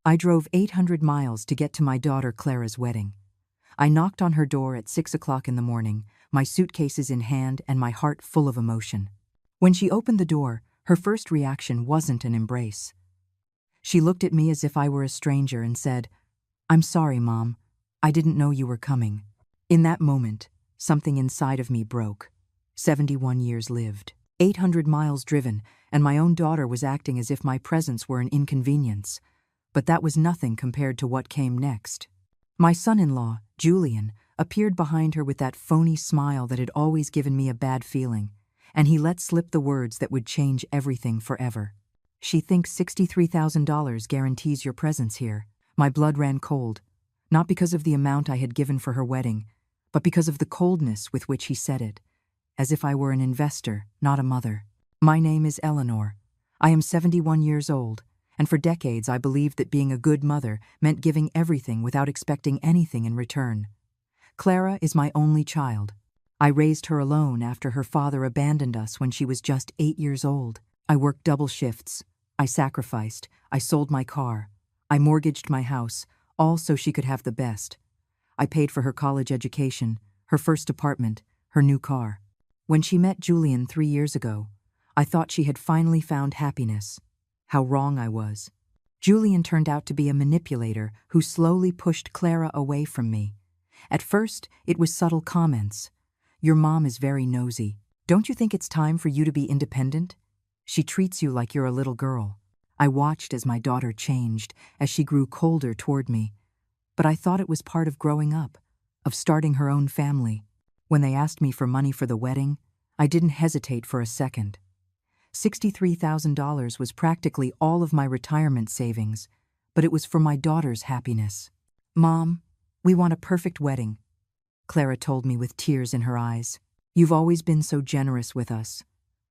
I drove 800 miles to get to my daughter Clara's wedding. I knocked on her door at 6 o'clock in the morning, my suitcases in hand and my heart full of emotion. When she opened the door, her first reaction wasn't an embrace. She looked at me as if I were a stranger and said, "I'm sorry, Mom. I didn't know you were coming." In that moment, something inside of me broke. 71 years lived, 800 miles driven, and my own daughter was acting as if my presence were an inconvenience. But that was nothing compared to what came next. My son-in-law, Julian, appeared behind her with that phony smile that had always given me a bad feeling, and he let slip the words that would change everything forever. "She thinks $63,000 guarantees your presence here." My blood ran cold, not because of the amount I had given for her wedding, but because of the coldness with which he said it, as if I were an investor, not a mother. "My name is Eleanor. I am 71 years old, and for decades I believed that being a good mother meant giving everything without expecting anything in return. Clara is my only child. I raised her alone after her father abandoned us when she was just 8 years old. I worked double shifts. I sacrificed. I sold my car. I mortgaged my house, all so she could have the best. I paid for her college education, her first apartment, her new car. When she met Julian 3 years ago, I thought she had finally found happiness. How wrong I was. Julian turned out to be a manipulator who slowly pushed Clara away from me. At first, it was subtle comments. "Your mom is very nosy. Don't you think it's time for you to be independent? She treats you like you're a little girl." I watched as my daughter changed, as she grew colder toward me. But I thought it was part of growing up, of starting her own family. When they asked me for money for the wedding, I didn't hesitate for a second. $63,000 was practically all of my retirement savings, but it was for my daughter's happiness. "Mom, we want a perfect wedding," Clara told me with tears in her eyes. "You've always been so generous with us.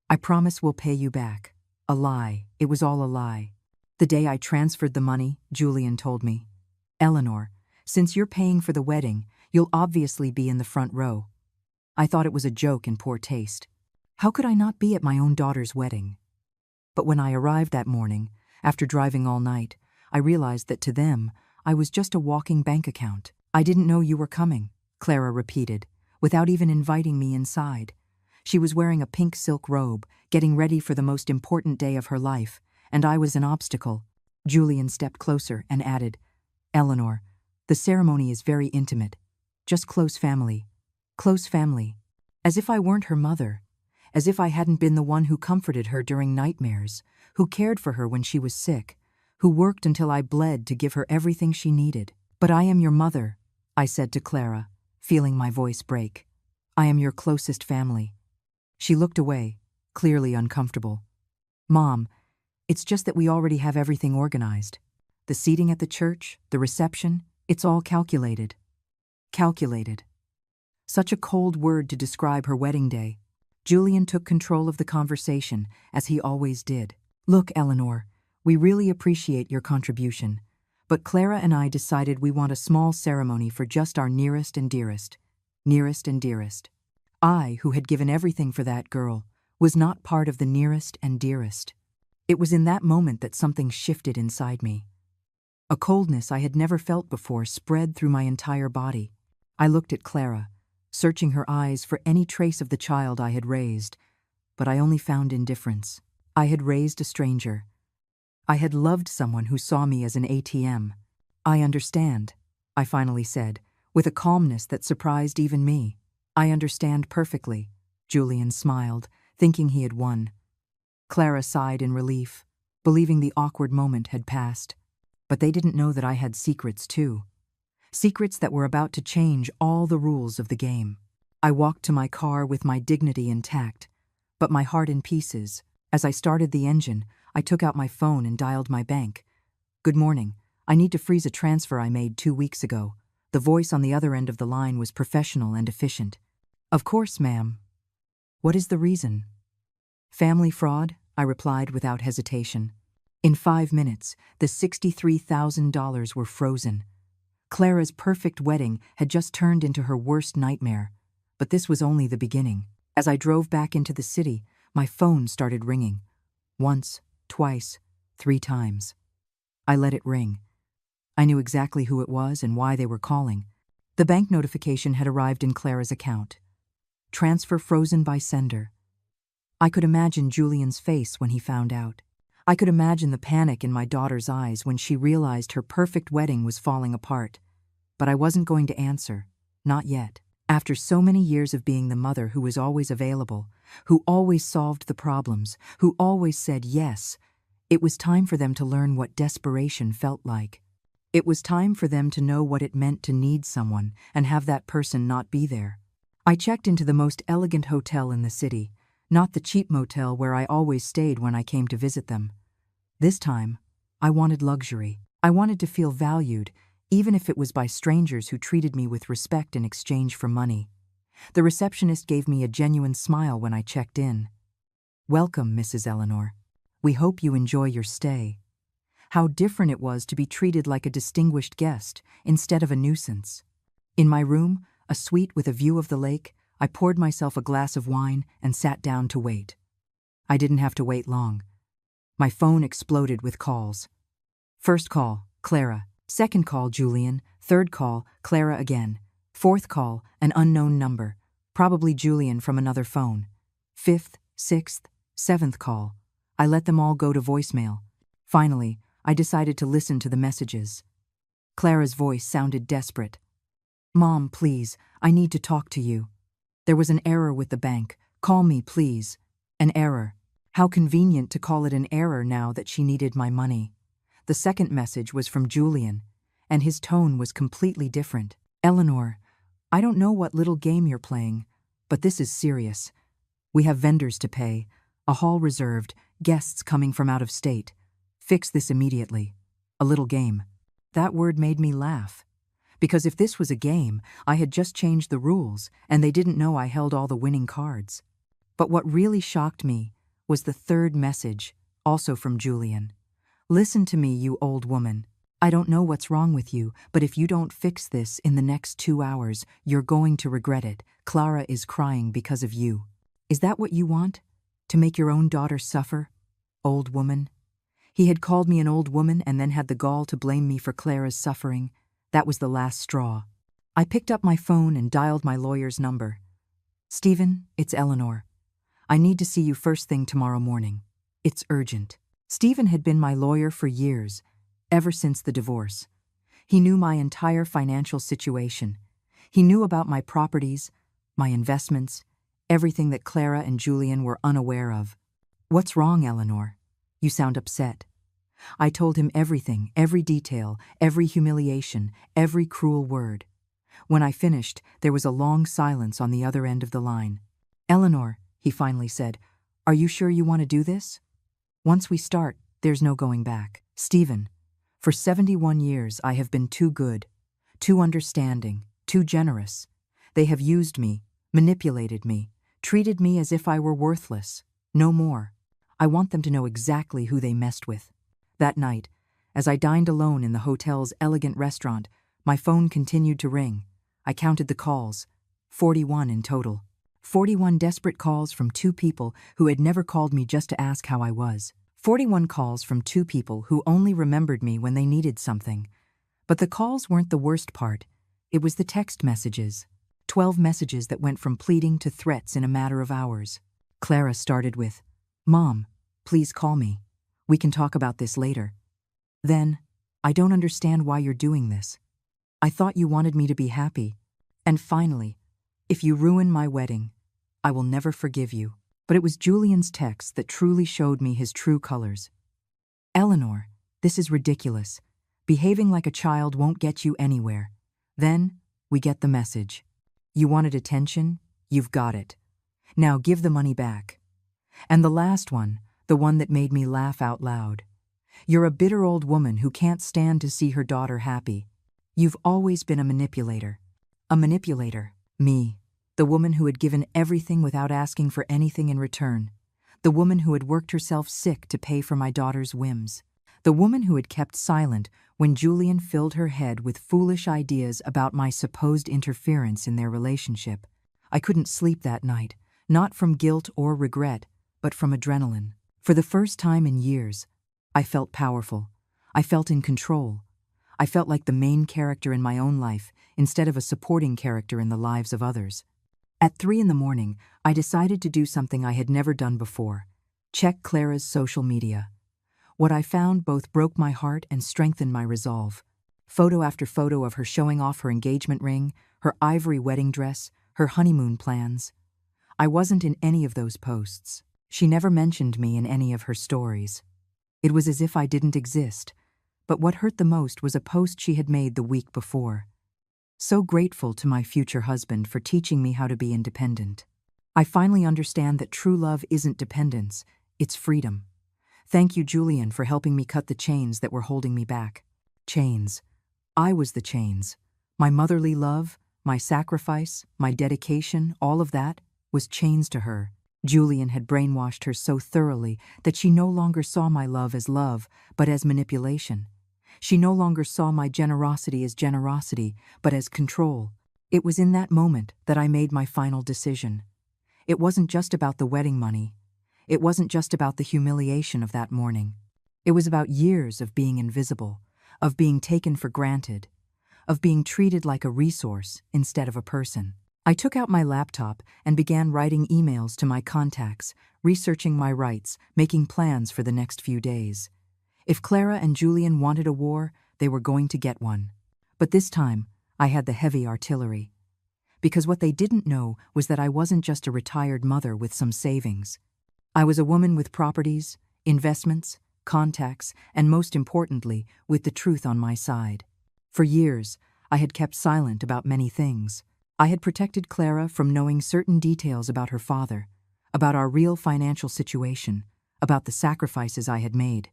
I promise we'll pay you back." A lie. It was all a lie. The day I transferred the money, Julian told me, "Eleanor, since you're paying for the wedding, you'll obviously be in the front row." I thought it was a joke in poor taste. How could I not be at my own daughter's wedding? But when I arrived that morning, after driving all night, I realized that to them, I was just a walking bank account. "I didn't know you were coming," Clara repeated, without even inviting me inside. She was wearing a pink silk robe, getting ready for the most important day of her life, and I was an obstacle. Julian stepped closer and added, "Eleanor, the ceremony is very intimate. Just close family. Close family." As if I weren't her mother. As if I hadn't been the one who comforted her during nightmares, who cared for her when she was sick, who worked until I bled to give her everything she needed. "But I am your mother," I said to Clara, feeling my voice break. "I am your closest family." She looked away, clearly uncomfortable. "Mom, it's just that we already have everything organized. The seating at the church, the reception, it's all calculated." Calculated. Such a cold word to describe her wedding day. Julian took control of the conversation, as he always did. "Look, Eleanor, we really appreciate your contribution, but Clara and I decided we want a small ceremony for just our nearest and dearest. Nearest and dearest. I, who had given everything for that girl, was not part of the nearest and dearest." It was in that moment that something shifted inside me. A coldness I had never felt before spread through my entire body. I looked at Clara, searching her eyes for any trace of the child I had raised, but I only found indifference. I had raised a stranger. I had loved someone who saw me as an ATM. "I understand," I finally said, with a calmness that surprised even me. "I understand perfectly," Julian smiled, thinking he had won. Clara sighed in relief, believing the awkward moment had passed. But they didn't know that I had secrets too. Secrets that were about to change all the rules of the game. I walked to my car with my dignity intact, but my heart in pieces. As I started the engine, I took out my phone and dialed my bank. "Good morning. I need to freeze a transfer I made 2 weeks ago." The voice on the other end of the line was professional and efficient. "Of course, ma'am. What is the reason?" "Family fraud," I replied without hesitation. In 5 minutes, the $63,000 were frozen. Clara's perfect wedding had just turned into her worst nightmare, but this was only the beginning. As I drove back into the city, my phone started ringing. Once, twice, 3 times. I let it ring, I knew exactly who it was and why they were calling. The bank notification had arrived in Clara's account. Transfer frozen by sender. I could imagine Julian's face when he found out. I could imagine the panic in my daughter's eyes when she realized her perfect wedding was falling apart. But I wasn't going to answer. Not yet. After so many years of being the mother who was always available, who always solved the problems, who always said yes, it was time for them to learn what desperation felt like. It was time for them to know what it meant to need someone and have that person not be there. I checked into the most elegant hotel in the city, not the cheap motel where I always stayed when I came to visit them. This time, I wanted luxury. I wanted to feel valued, even if it was by strangers who treated me with respect in exchange for money. The receptionist gave me a genuine smile when I checked in. "Welcome, Mrs. Eleanor. We hope you enjoy your stay." How different it was to be treated like a distinguished guest instead of a nuisance. In my room, a suite with a view of the lake, I poured myself a glass of wine and sat down to wait. I didn't have to wait long. My phone exploded with calls. First call, Clara. Second call, Julian. Third call, Clara again. Fourth call, an unknown number, probably Julian from another phone. Fifth, sixth, seventh call. I let them all go to voicemail. Finally, I decided to listen to the messages. Clara's voice sounded desperate. "Mom, please, I need to talk to you. There was an error with the bank. Call me, please." An error. How convenient to call it an error now that she needed my money. The second message was from Julian, and his tone was completely different. "Eleanor, I don't know what little game you're playing, but this is serious. We have vendors to pay, a hall reserved, guests coming from out of state. Fix this immediately." A little game. That word made me laugh. Because if this was a game, I had just changed the rules, and they didn't know I held all the winning cards. But what really shocked me was the third message, also from Julian. "Listen to me, you old woman. I don't know what's wrong with you, but if you don't fix this in the next 2 hours, you're going to regret it. Clara is crying because of you." Is that what you want? To make your own daughter suffer? Old woman. He had called me an old woman and then had the gall to blame me for Clara's suffering. That was the last straw. I picked up my phone and dialed my lawyer's number. "Stephen, it's Eleanor. I need to see you first thing tomorrow morning. It's urgent." Stephen had been my lawyer for years, ever since the divorce. He knew my entire financial situation. He knew about my properties, my investments, everything that Clara and Julian were unaware of. "What's wrong, Eleanor? You sound upset." I told him everything, every detail, every humiliation, every cruel word. When I finished, there was a long silence on the other end of the line. "Eleanor," he finally said, "are you sure you want to do this? Once we start, there's no going back." "Stephen, for 71 years I have been too good, too understanding, too generous. They have used me, manipulated me, treated me as if I were worthless. No more. I want them to know exactly who they messed with." That night, as I dined alone in the hotel's elegant restaurant, my phone continued to ring. I counted the calls, 41 in total. 41 desperate calls from 2 people who had never called me just to ask how I was. 41 calls from 2 people who only remembered me when they needed something. But the calls weren't the worst part. It was the text messages. 12 messages that went from pleading to threats in a matter of hours. Clara started with, "Mom, please call me. We can talk about this later." Then, "I don't understand why you're doing this. I thought you wanted me to be happy." And finally, "If you ruin my wedding, I will never forgive you." But it was Julian's text that truly showed me his true colors. "Eleanor, this is ridiculous. Behaving like a child won't get you anywhere." Then, we get the message. "You wanted attention? You've got it. Now give the money back." And the last one, the one that made me laugh out loud. "You're a bitter old woman who can't stand to see her daughter happy. You've always been a manipulator." A manipulator. Me. The woman who had given everything without asking for anything in return. The woman who had worked herself sick to pay for my daughter's whims. The woman who had kept silent when Julian filled her head with foolish ideas about my supposed interference in their relationship. I couldn't sleep that night, not from guilt or regret, but from adrenaline. For the first time in years, I felt powerful. I felt in control. I felt like the main character in my own life instead of a supporting character in the lives of others. At 3 in the morning, I decided to do something I had never done before: check Clara's social media. What I found both broke my heart and strengthened my resolve. Photo after photo of her showing off her engagement ring, her ivory wedding dress, her honeymoon plans. I wasn't in any of those posts. She never mentioned me in any of her stories. It was as if I didn't exist. But what hurt the most was a post she had made the week before. So grateful to my future husband for teaching me how to be independent. I finally understand that true love isn't dependence, it's freedom. Thank you, Julian, for helping me cut the chains that were holding me back. Chains. I was the chains. My motherly love, my sacrifice, my dedication, all of that was chains to her. Julian had brainwashed her so thoroughly that she no longer saw my love, but as manipulation. She no longer saw my generosity as generosity, but as control. It was in that moment that I made my final decision. It wasn't just about the wedding money. It wasn't just about the humiliation of that morning. It was about years of being invisible, of being taken for granted, of being treated like a resource instead of a person. I took out my laptop and began writing emails to my contacts, researching my rights, making plans for the next few days. If Clara and Julian wanted a war, they were going to get one. But this time, I had the heavy artillery. Because what they didn't know was that I wasn't just a retired mother with some savings. I was a woman with properties, investments, contacts, and most importantly, with the truth on my side. For years, I had kept silent about many things. I had protected Clara from knowing certain details about her father, about our real financial situation, about the sacrifices I had made.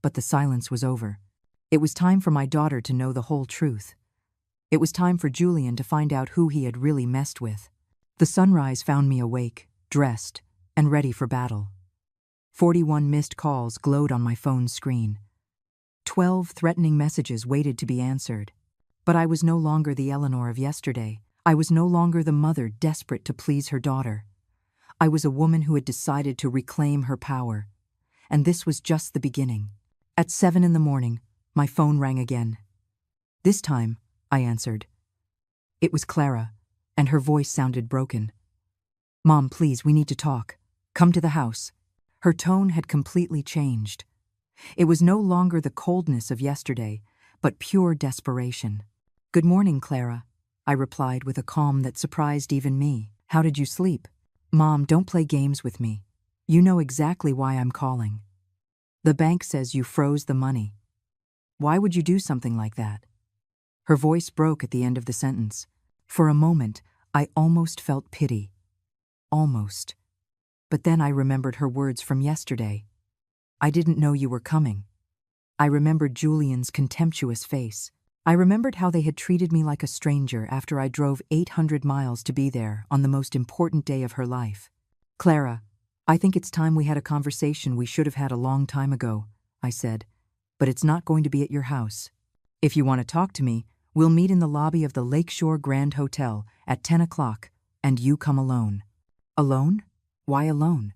But the silence was over. It was time for my daughter to know the whole truth. It was time for Julian to find out who he had really messed with. The sunrise found me awake, dressed, and ready for battle. 41 missed calls glowed on my phone's screen. 12 threatening messages waited to be answered. But I was no longer the Eleanor of yesterday. I was no longer the mother desperate to please her daughter. I was a woman who had decided to reclaim her power. And this was just the beginning. At 7 in the morning, my phone rang again. This time, I answered. It was Clara, and her voice sounded broken. "Mom, please, we need to talk. Come to the house." Her tone had completely changed. It was no longer the coldness of yesterday, but pure desperation. "Good morning, Clara," I replied with a calm that surprised even me. "How did you sleep?" "Mom, don't play games with me. You know exactly why I'm calling. The bank says you froze the money. Why would you do something like that?" Her voice broke at the end of the sentence. For a moment, I almost felt pity. Almost. But then I remembered her words from yesterday. "I didn't know you were coming." I remembered Julian's contemptuous face. I remembered how they had treated me like a stranger after I drove 800 miles to be there on the most important day of her life. "Clara, I think it's time we had a conversation we should have had a long time ago," I said. "But it's not going to be at your house. If you want to talk to me, we'll meet in the lobby of the Lakeshore Grand Hotel at 10 o'clock, and you come alone." "Alone? Why alone?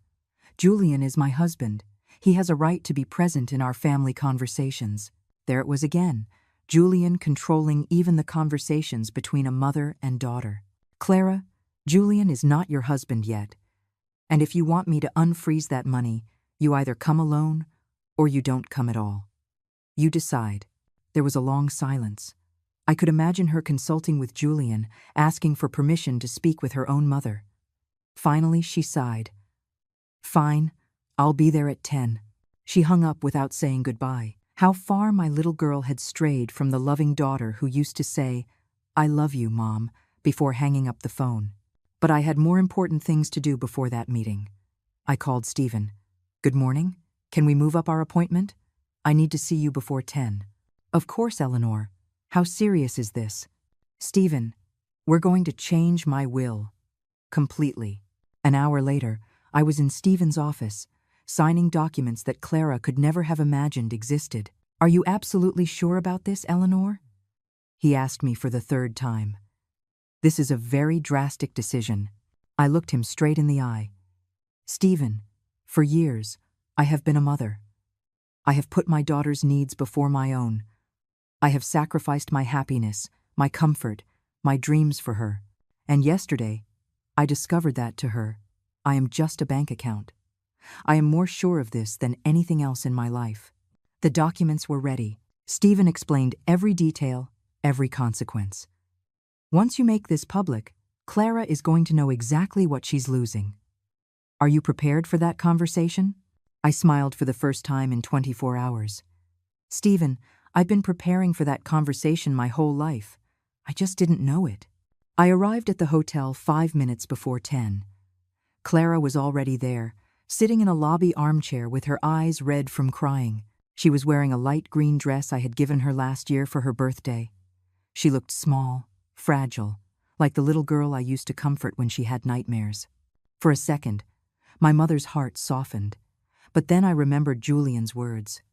Julian is my husband. He has a right to be present in our family conversations." There it was again, Julian controlling even the conversations between a mother and daughter. "Clara, Julian is not your husband yet. And if you want me to unfreeze that money, you either come alone or you don't come at all. You decide." There was a long silence. I could imagine her consulting with Julian, asking for permission to speak with her own mother. Finally, she sighed. "Fine, I'll be there at 10. She hung up without saying goodbye. How far my little girl had strayed from the loving daughter who used to say, "I love you, Mom," before hanging up the phone. But I had more important things to do before that meeting. I called Stephen. "Good morning. Can we move up our appointment? I need to see you before 10. "Of course, Eleanor. How serious is this?" "Stephen, we're going to change my will. Completely." An hour later, I was in Stephen's office, signing documents that Clara could never have imagined existed. "Are you absolutely sure about this, Eleanor?" He asked me for the third time. "This is a very drastic decision." I looked him straight in the eye. "Stephen, for years, I have been a mother. I have put my daughter's needs before my own. I have sacrificed my happiness, my comfort, my dreams for her. And yesterday, I discovered that to her, I am just a bank account. I am more sure of this than anything else in my life. The documents were ready. Stephen explained every detail, every consequence. Once you make this public, Clara is going to know exactly what she's losing. Are you prepared for that conversation? I smiled for the first time in 24 hours. Stephen, I've been preparing for that conversation my whole life. I just didn't know it. I arrived at the hotel 5 minutes before 10. Clara was already there, sitting in a lobby armchair with her eyes red from crying. She was wearing a light green dress I had given her last year for her birthday. She looked small, fragile, like the little girl I used to comfort when she had nightmares. For a second, my mother's heart softened, but then I remembered Julian's words.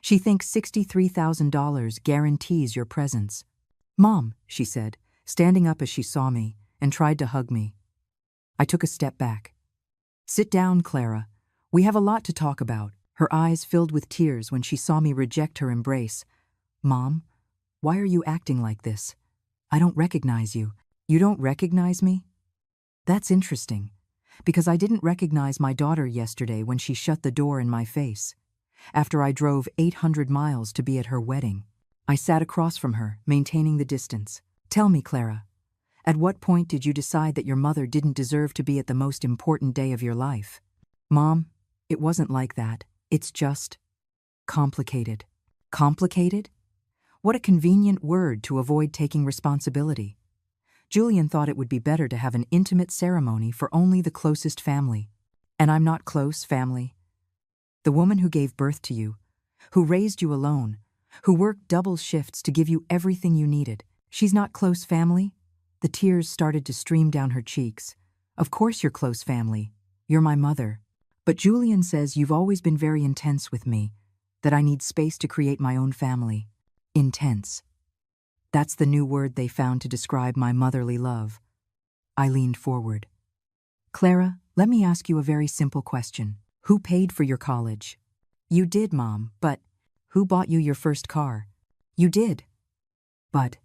She thinks $63,000 guarantees your presence. Mom, she said, standing up as she saw me, and tried to hug me. I took a step back. Sit down, Clara. We have a lot to talk about. Her eyes filled with tears when she saw me reject her embrace. Mom, why are you acting like this? I don't recognize you. You don't recognize me? That's interesting, because I didn't recognize my daughter yesterday when she shut the door in my face. After I drove 800 miles to be at her wedding, I sat across from her, maintaining the distance. Tell me, Clara, at what point did you decide that your mother didn't deserve to be at the most important day of your life? Mom, it wasn't like that. It's just complicated. Complicated? What a convenient word to avoid taking responsibility. Julian thought it would be better to have an intimate ceremony for only the closest family. And I'm not close family. The woman who gave birth to you, who raised you alone, who worked double shifts to give you everything you needed, she's not close family? The tears started to stream down her cheeks. Of course you're close family. You're my mother. But Julian says you've always been very intense with me, that I need space to create my own family. Intense. That's the new word they found to describe my motherly love. I leaned forward. Clara, let me ask you a very simple question. Who paid for your college? You did, Mom, but who bought you your first car? You did. But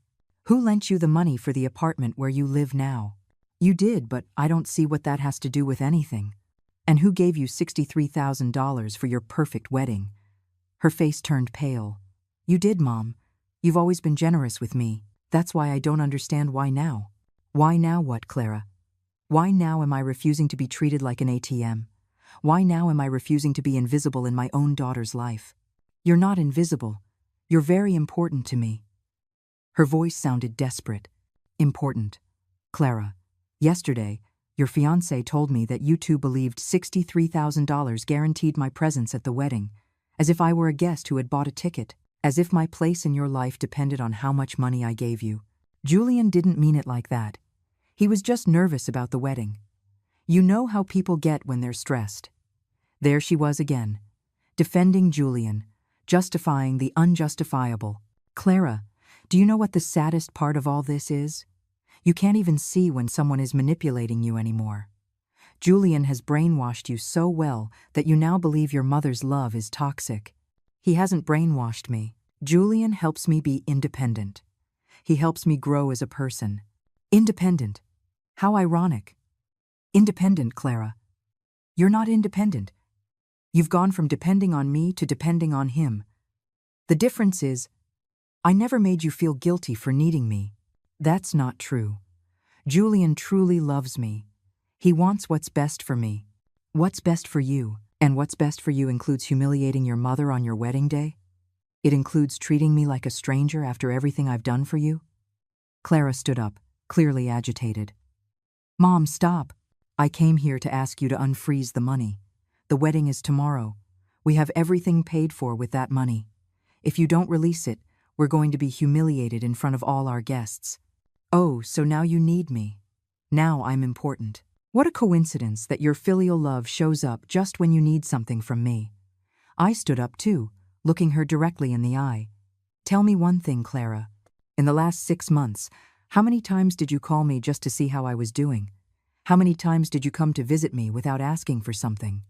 who lent you the money for the apartment where you live now? You did, but I don't see what that has to do with anything. And who gave you $63,000 for your perfect wedding? Her face turned pale. You did, Mom. You've always been generous with me. That's why I don't understand why now. Why now what, Clara? Why now am I refusing to be treated like an ATM? Why now am I refusing to be invisible in my own daughter's life? You're not invisible. You're very important to me. Her voice sounded desperate. Important. Clara, yesterday, your fiancé told me that you two believed $63,000 guaranteed my presence at the wedding, as if I were a guest who had bought a ticket, as if my place in your life depended on how much money I gave you. Julian didn't mean it like that. He was just nervous about the wedding. You know how people get when they're stressed. There she was again, defending Julian, justifying the unjustifiable. Clara, do you know what the saddest part of all this is? You can't even see when someone is manipulating you anymore. Julian has brainwashed you so well that you now believe your mother's love is toxic. He hasn't brainwashed me. Julian helps me be independent. He helps me grow as a person. Independent. How ironic. Independent, Clara. You're not independent. You've gone from depending on me to depending on him. The difference is, I never made you feel guilty for needing me. That's not true. Julian truly loves me. He wants what's best for me. What's best for you, and what's best for you includes humiliating your mother on your wedding day? It includes treating me like a stranger after everything I've done for you? Clara stood up, clearly agitated. Mom, stop. I came here to ask you to unfreeze the money. The wedding is tomorrow. We have everything paid for with that money. If you don't release it, we're going to be humiliated in front of all our guests. Oh, so now you need me. Now I'm important. What a coincidence that your filial love shows up just when you need something from me. I stood up too, looking her directly in the eye. Tell me one thing, Clara. In the last 6 months, how many times did you call me just to see how I was doing? How many times did you come to visit me without asking for something?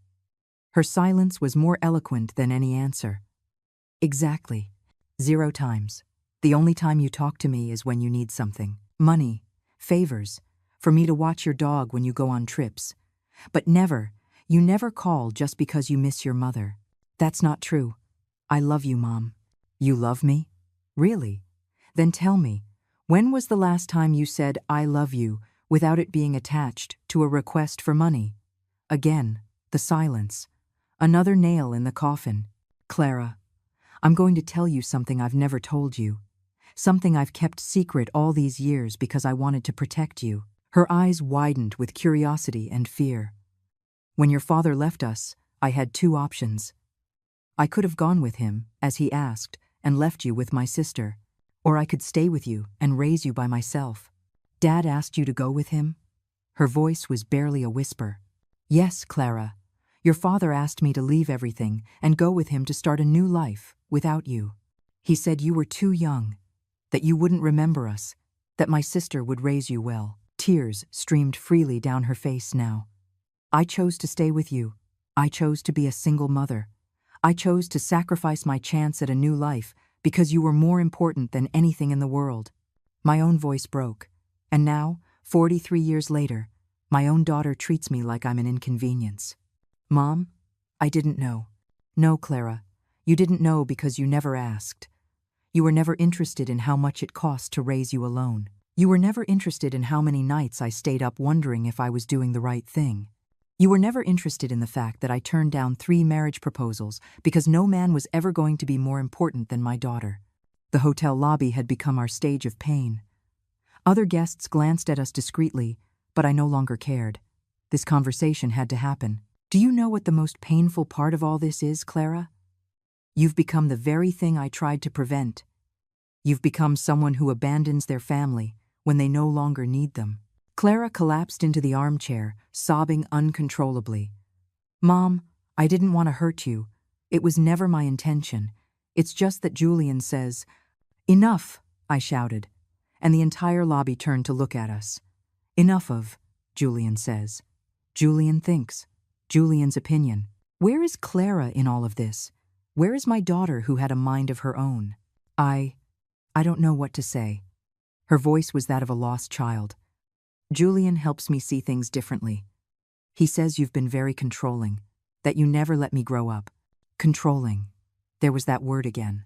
Her silence was more eloquent than any answer. Exactly. 0 times. The only time you talk to me is when you need something. Money, favors, for me to watch your dog when you go on trips. But you never call just because you miss your mother. That's not true. I love you, Mom. You love me? Really? Then tell me, when was the last time you said I love you without it being attached to a request for money? Again, the silence. Another nail in the coffin. Clara, I'm going to tell you something I've never told you. Something I've kept secret all these years because I wanted to protect you. Her eyes widened with curiosity and fear. When your father left us, I had two options. I could have gone with him, as he asked, and left you with my sister. Or I could stay with you and raise you by myself. Dad asked you to go with him? Her voice was barely a whisper. Yes, Clara. Your father asked me to leave everything and go with him to start a new life without you. He said you were too young, that you wouldn't remember us, that my sister would raise you well. Tears streamed freely down her face now. I chose to stay with you. I chose to be a single mother. I chose to sacrifice my chance at a new life because you were more important than anything in the world. My own voice broke, and now, 43 years later, my own daughter treats me like I'm an inconvenience. Mom, I didn't know. No, Clara, you didn't know because you never asked. You were never interested in how much it cost to raise you alone. You were never interested in how many nights I stayed up wondering if I was doing the right thing. You were never interested in the fact that I turned down 3 marriage proposals because no man was ever going to be more important than my daughter. The hotel lobby had become our stage of pain. Other guests glanced at us discreetly, but I no longer cared. This conversation had to happen. Do you know what the most painful part of all this is, Clara? You've become the very thing I tried to prevent. You've become someone who abandons their family when they no longer need them. Clara collapsed into the armchair, sobbing uncontrollably. Mom, I didn't want to hurt you. It was never my intention. It's just that Julian says, Enough, I shouted, and the entire lobby turned to look at us. Enough of, Julian says. Julian thinks. Julian's opinion. Where is Clara in all of this? Where is my daughter who had a mind of her own? I don't know what to say. Her voice was that of a lost child. Julian helps me see things differently. He says you've been very controlling, that you never let me grow up. Controlling. There was that word again.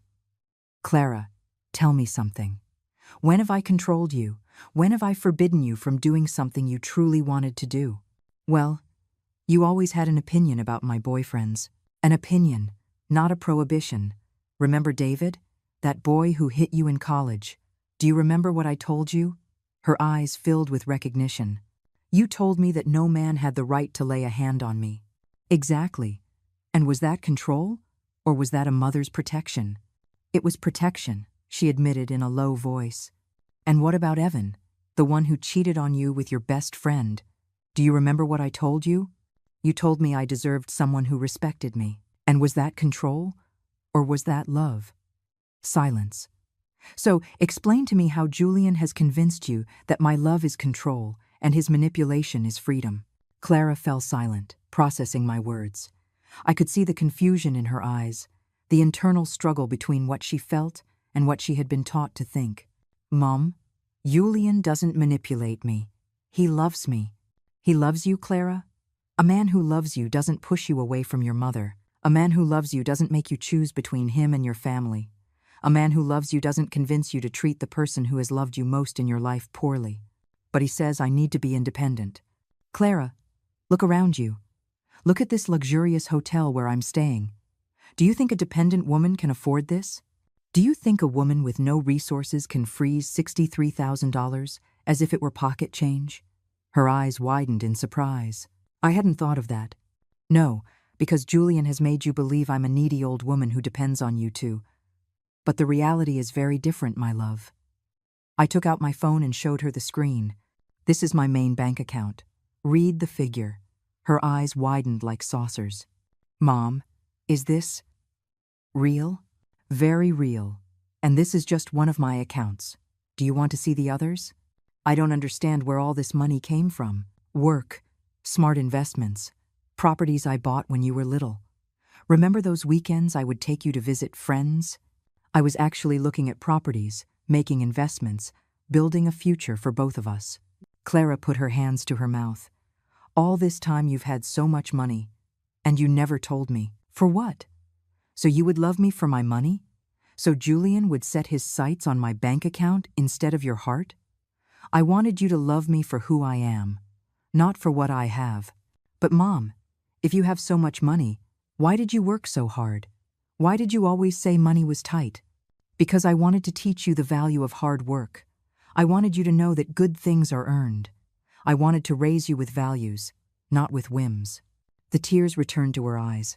Clara, tell me something. When have I controlled you? When have I forbidden you from doing something you truly wanted to do? Well, you always had an opinion about my boyfriends. An opinion, not a prohibition. Remember David? That boy who hit you in college. Do you remember what I told you? Her eyes filled with recognition. You told me that no man had the right to lay a hand on me. Exactly. And was that control? Or was that a mother's protection? It was protection, she admitted in a low voice. And what about Evan, the one who cheated on you with your best friend? Do you remember what I told you? You told me I deserved someone who respected me. And was that control? Or was that love? Silence. So, explain to me how Julian has convinced you that my love is control and his manipulation is freedom. Clara fell silent, processing my words. I could see the confusion in her eyes, the internal struggle between what she felt and what she had been taught to think. Mom, Julian doesn't manipulate me. He loves me. He loves you, Clara? A man who loves you doesn't push you away from your mother. A man who loves you doesn't make you choose between him and your family. A man who loves you doesn't convince you to treat the person who has loved you most in your life poorly. But he says I need to be independent. Clara, look around you. Look at this luxurious hotel where I'm staying. Do you think a dependent woman can afford this? Do you think a woman with no resources can freeze $63,000 as if it were pocket change? Her eyes widened in surprise. I hadn't thought of that. No, because Julian has made you believe I'm a needy old woman who depends on you too. But the reality is very different, my love. I took out my phone and showed her the screen. This is my main bank account. Read the figure. Her eyes widened like saucers. Mom, is this real? Very real. And this is just one of my accounts. Do you want to see the others? I don't understand where all this money came from. Work, smart investments, properties I bought when you were little. Remember those weekends I would take you to visit friends? I was actually looking at properties, making investments, building a future for both of us. Clara put her hands to her mouth. All this time you've had so much money, and you never told me. For what? So you would love me for my money? So Julian would set his sights on my bank account instead of your heart? I wanted you to love me for who I am, not for what I have. But Mom, if you have so much money, why did you work so hard? Why did you always say money was tight? Because I wanted to teach you the value of hard work. I wanted you to know that good things are earned. I wanted to raise you with values, not with whims. The tears returned to her eyes.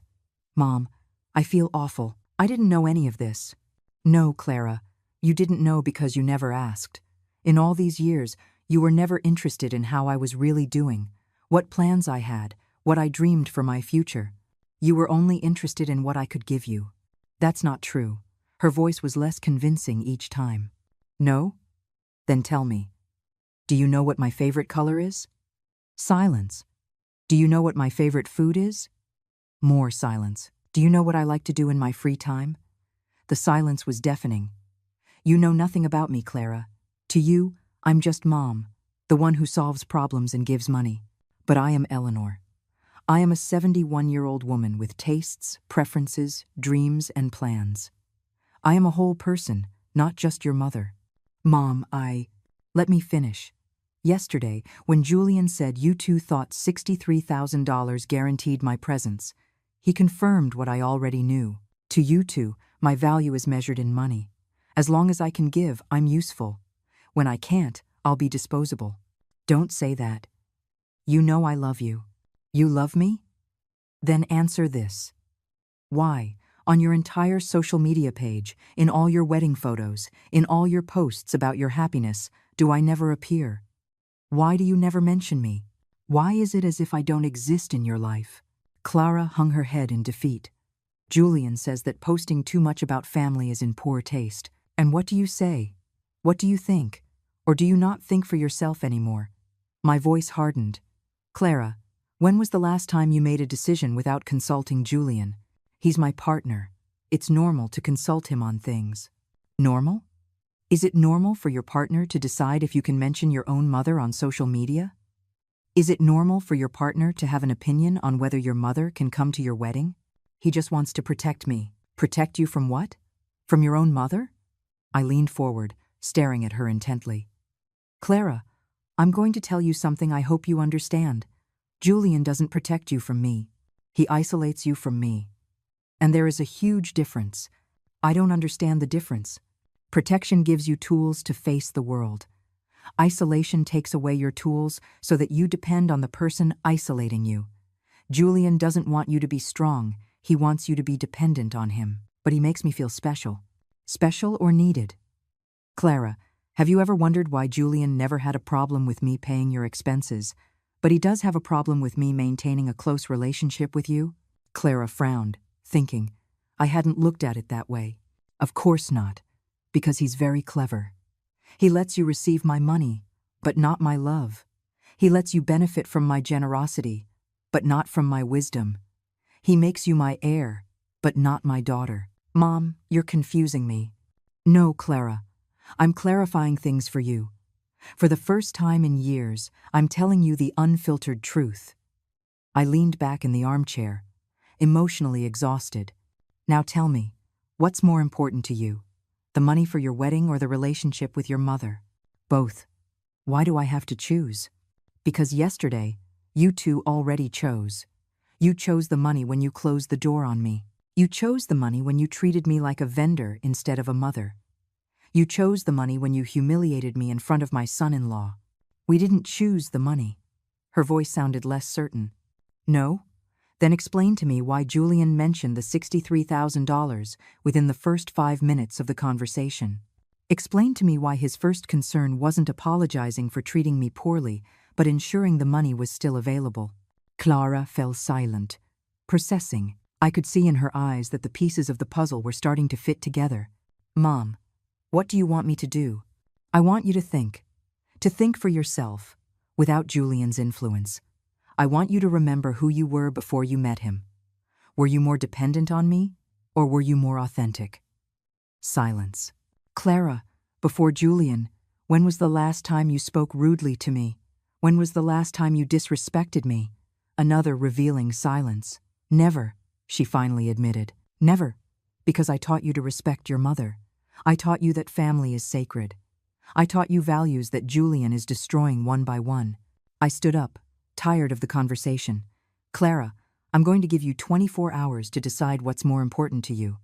Mom, I feel awful. I didn't know any of this. No, Clara, you didn't know because you never asked. In all these years, you were never interested in how I was really doing, what plans I had, what I dreamed for my future. You were only interested in what I could give you. That's not true. Her voice was less convincing each time. No? Then tell me. Do you know what my favorite color is? Silence. Do you know what my favorite food is? More silence. Do you know what I like to do in my free time? The silence was deafening. You know nothing about me, Clara. To you, I'm just Mom, the one who solves problems and gives money. But I am Eleanor. I am a 71-year-old woman with tastes, preferences, dreams, and plans. I am a whole person, not just your mother. Mom, Let me finish. Yesterday, when Julian said you two thought $63,000 guaranteed my presence, he confirmed what I already knew. To you two, my value is measured in money. As long as I can give, I'm useful. When I can't, I'll be disposable. Don't say that. You know I love you. You love me? Then answer this. Why, on your entire social media page, in all your wedding photos, in all your posts about your happiness, do I never appear? Why do you never mention me? Why is it as if I don't exist in your life? Clara hung her head in defeat. Julian says that posting too much about family is in poor taste. And what do you say? What do you think? Or do you not think for yourself anymore? My voice hardened. Clara, when was the last time you made a decision without consulting Julian? He's my partner. It's normal to consult him on things. Normal? Is it normal for your partner to decide if you can mention your own mother on social media? Is it normal for your partner to have an opinion on whether your mother can come to your wedding? He just wants to protect me. Protect you from what? From your own mother? I leaned forward, staring at her intently. Clara, I'm going to tell you something I hope you understand. Julian doesn't protect you from me. He isolates you from me. And there is a huge difference. I don't understand the difference. Protection gives you tools to face the world. Isolation takes away your tools so that you depend on the person isolating you. Julian doesn't want you to be strong. He wants you to be dependent on him. But he makes me feel special. Special or needed? Clara, have you ever wondered why Julian never had a problem with me paying your expenses, but he does have a problem with me maintaining a close relationship with you? Clara frowned, thinking, I hadn't looked at it that way. Of course not, because he's very clever. He lets you receive my money, but not my love. He lets you benefit from my generosity, but not from my wisdom. He makes you my heir, but not my daughter. Mom, you're confusing me. No, Clara. I'm clarifying things for you. For the first time in years, I'm telling you the unfiltered truth. I leaned back in the armchair, emotionally exhausted. Now tell me, what's more important to you? The money for your wedding or the relationship with your mother? Both. Why do I have to choose? Because yesterday, you two already chose. You chose the money when you closed the door on me. You chose the money when you treated me like a vendor instead of a mother. You chose the money when you humiliated me in front of my son-in-law. We didn't choose the money. Her voice sounded less certain. No? Then explain to me why Julian mentioned the $63,000 within the first 5 minutes of the conversation. Explain to me why his first concern wasn't apologizing for treating me poorly, but ensuring the money was still available. Clara fell silent, processing. I could see in her eyes that the pieces of the puzzle were starting to fit together. Mom, what do you want me to do? I want you to think for yourself, without Julian's influence. I want you to remember who you were before you met him. Were you more dependent on me, or were you more authentic? Silence. Clara, before Julian, when was the last time you spoke rudely to me? When was the last time you disrespected me? Another revealing silence. Never, she finally admitted. Never, because I taught you to respect your mother. I taught you that family is sacred. I taught you values that Julian is destroying one by one. I stood up, tired of the conversation. Clara, I'm going to give you 24 hours to decide what's more important to you.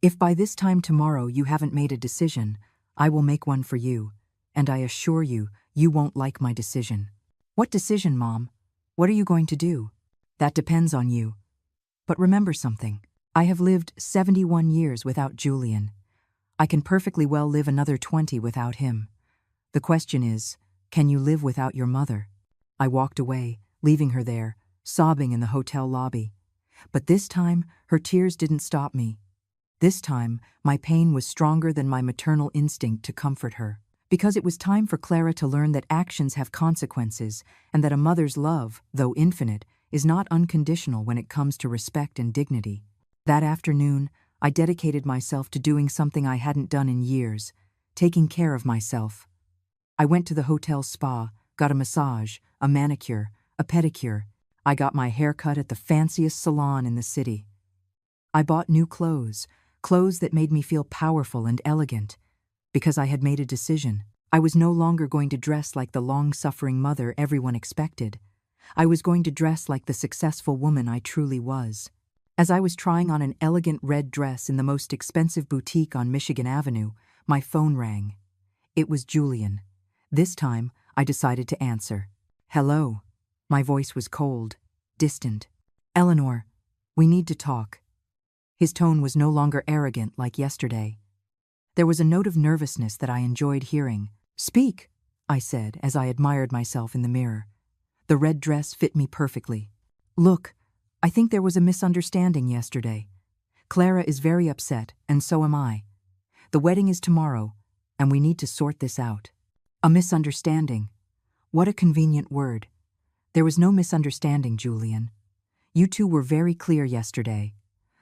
If by this time tomorrow you haven't made a decision, I will make one for you, and I assure you, you won't like my decision. What decision, Mom? What are you going to do? That depends on you. But remember something. I have lived 71 years without Julian. I can perfectly well live another 20 without him. The question is, can you live without your mother? I walked away, leaving her there, sobbing in the hotel lobby. But this time, her tears didn't stop me. This time, my pain was stronger than my maternal instinct to comfort her. Because it was time for Clara to learn that actions have consequences and that a mother's love, though infinite, is not unconditional when it comes to respect and dignity. That afternoon, I dedicated myself to doing something I hadn't done in years, taking care of myself. I went to the hotel spa, got a massage, a manicure, a pedicure. I got my hair cut at the fanciest salon in the city. I bought new clothes that made me feel powerful and elegant. Because I had made a decision. I was no longer going to dress like the long-suffering mother everyone expected. I was going to dress like the successful woman I truly was. As I was trying on an elegant red dress in the most expensive boutique on Michigan Avenue, my phone rang. It was Julian. This time, I decided to answer. Hello. My voice was cold, distant. Eleanor, we need to talk. His tone was no longer arrogant like yesterday. There was a note of nervousness that I enjoyed hearing. Speak, I said as I admired myself in the mirror. The red dress fit me perfectly. Look, I think there was a misunderstanding yesterday. Clara is very upset, and so am I. The wedding is tomorrow, and we need to sort this out. A misunderstanding. What a convenient word. There was no misunderstanding, Julian. You two were very clear yesterday.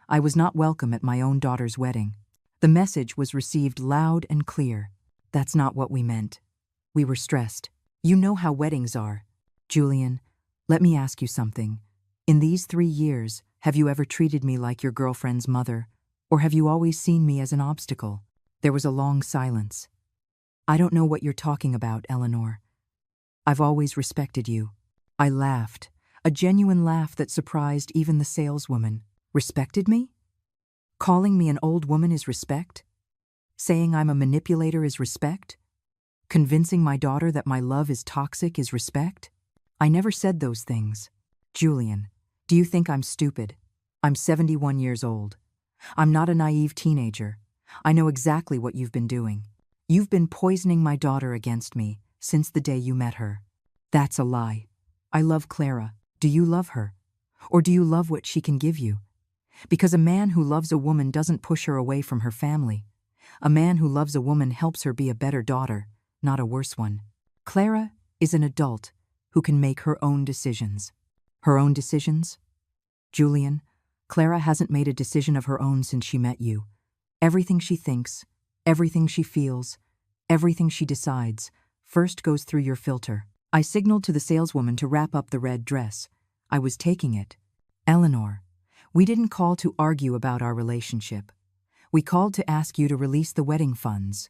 I was not welcome at my own daughter's wedding. The message was received loud and clear. That's not what we meant. We were stressed. You know how weddings are. Julian, let me ask you something. In these 3 years, have you ever treated me like your girlfriend's mother? Or have you always seen me as an obstacle? There was a long silence. I don't know what you're talking about, Eleanor. I've always respected you. I laughed, a genuine laugh that surprised even the saleswoman. Respected me? Calling me an old woman is respect? Saying I'm a manipulator is respect? Convincing my daughter that my love is toxic is respect? I never said those things. Julian, do you think I'm stupid? I'm 71 years old. I'm not a naive teenager. I know exactly what you've been doing. You've been poisoning my daughter against me since the day you met her. That's a lie. I love Clara. Do you love her? Or do you love what she can give you? Because a man who loves a woman doesn't push her away from her family. A man who loves a woman helps her be a better daughter, not a worse one. Clara is an adult who can make her own decisions. Her own decisions? Julian, Clara hasn't made a decision of her own since she met you. Everything she thinks, everything she feels, everything she decides, first goes through your filter. I signaled to the saleswoman to wrap up the red dress. I was taking it. Eleanor, we didn't call to argue about our relationship. We called to ask you to release the wedding funds.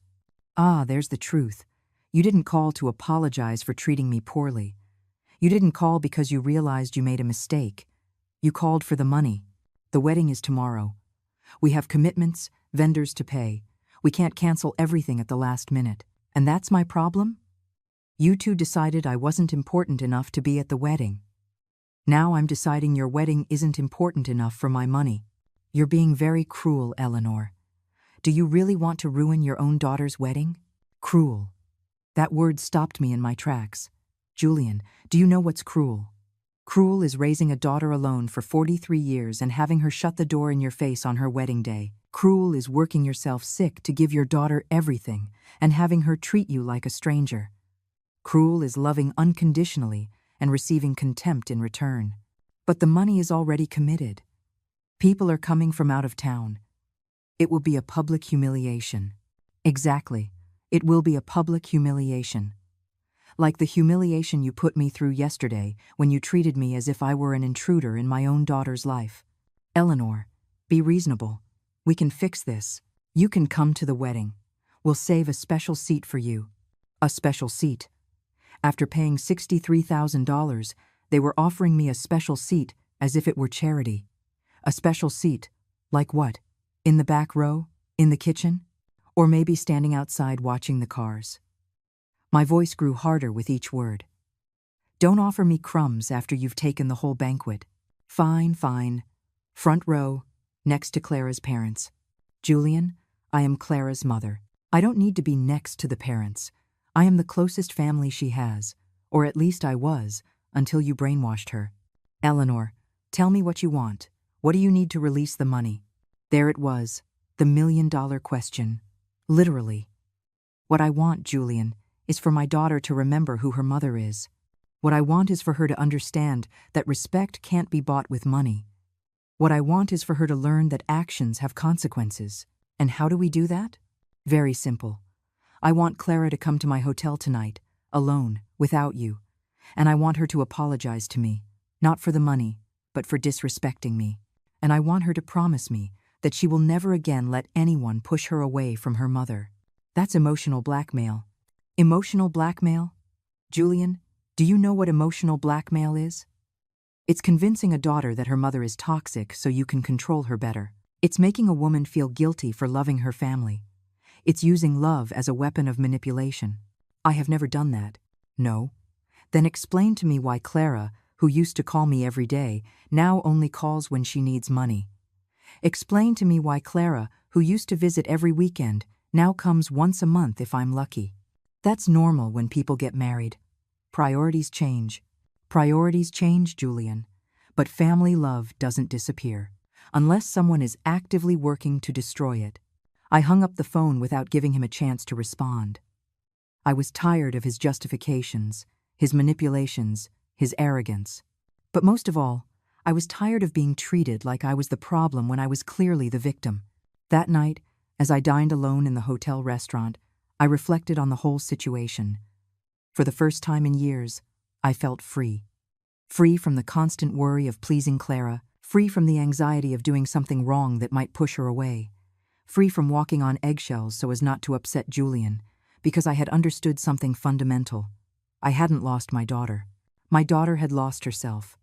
Ah, there's the truth. You didn't call to apologize for treating me poorly. You didn't call because you realized you made a mistake. You called for the money. The wedding is tomorrow. We have commitments, vendors to pay. We can't cancel everything at the last minute. And that's my problem? You two decided I wasn't important enough to be at the wedding. Now I'm deciding your wedding isn't important enough for my money. You're being very cruel, Eleanor. Do you really want to ruin your own daughter's wedding? Cruel. That word stopped me in my tracks. Julian, do you know what's cruel? Cruel is raising a daughter alone for 43 years and having her shut the door in your face on her wedding day. Cruel is working yourself sick to give your daughter everything and having her treat you like a stranger. Cruel is loving unconditionally and receiving contempt in return. But the money is already committed. People are coming from out of town. It will be a public humiliation. Exactly. It will be a public humiliation. Like the humiliation you put me through yesterday when you treated me as if I were an intruder in my own daughter's life. Eleanor, be reasonable. We can fix this. You can come to the wedding. We'll save a special seat for you. A special seat. After paying $63,000, they were offering me a special seat as if it were charity. A special seat. Like what? In the back row? In the kitchen? Or maybe standing outside watching the cars? My voice grew harder with each word. Don't offer me crumbs after you've taken the whole banquet. Fine, fine. Front row, next to Clara's parents. Julian, I am Clara's mother. I don't need to be next to the parents. I am the closest family she has, or at least I was, until you brainwashed her. Eleanor, tell me what you want. What do you need to release the money? There it was, the million-dollar question. Literally. What I want, Julian, is for my daughter to remember who her mother is. What I want is for her to understand that respect can't be bought with money. What I want is for her to learn that actions have consequences. And how do we do that? Very simple. I want Clara to come to my hotel tonight, alone, without you. And I want her to apologize to me, not for the money, but for disrespecting me. And I want her to promise me that she will never again let anyone push her away from her mother. That's emotional blackmail. Emotional blackmail? Julian, do you know what emotional blackmail is? It's convincing a daughter that her mother is toxic so you can control her better. It's making a woman feel guilty for loving her family. It's using love as a weapon of manipulation. I have never done that. No? Then explain to me why Clara, who used to call me every day, now only calls when she needs money. Explain to me why Clara, who used to visit every weekend, now comes once a month if I'm lucky. That's normal when people get married. Priorities change. Priorities change, Julian. But family love doesn't disappear, unless someone is actively working to destroy it. I hung up the phone without giving him a chance to respond. I was tired of his justifications, his manipulations, his arrogance. But most of all, I was tired of being treated like I was the problem when I was clearly the victim. That night, as I dined alone in the hotel restaurant, I reflected on the whole situation. For the first time in years, I felt free. Free from the constant worry of pleasing Clara, free from the anxiety of doing something wrong that might push her away, free from walking on eggshells so as not to upset Julian, because I had understood something fundamental. I hadn't lost my daughter. My daughter had lost herself.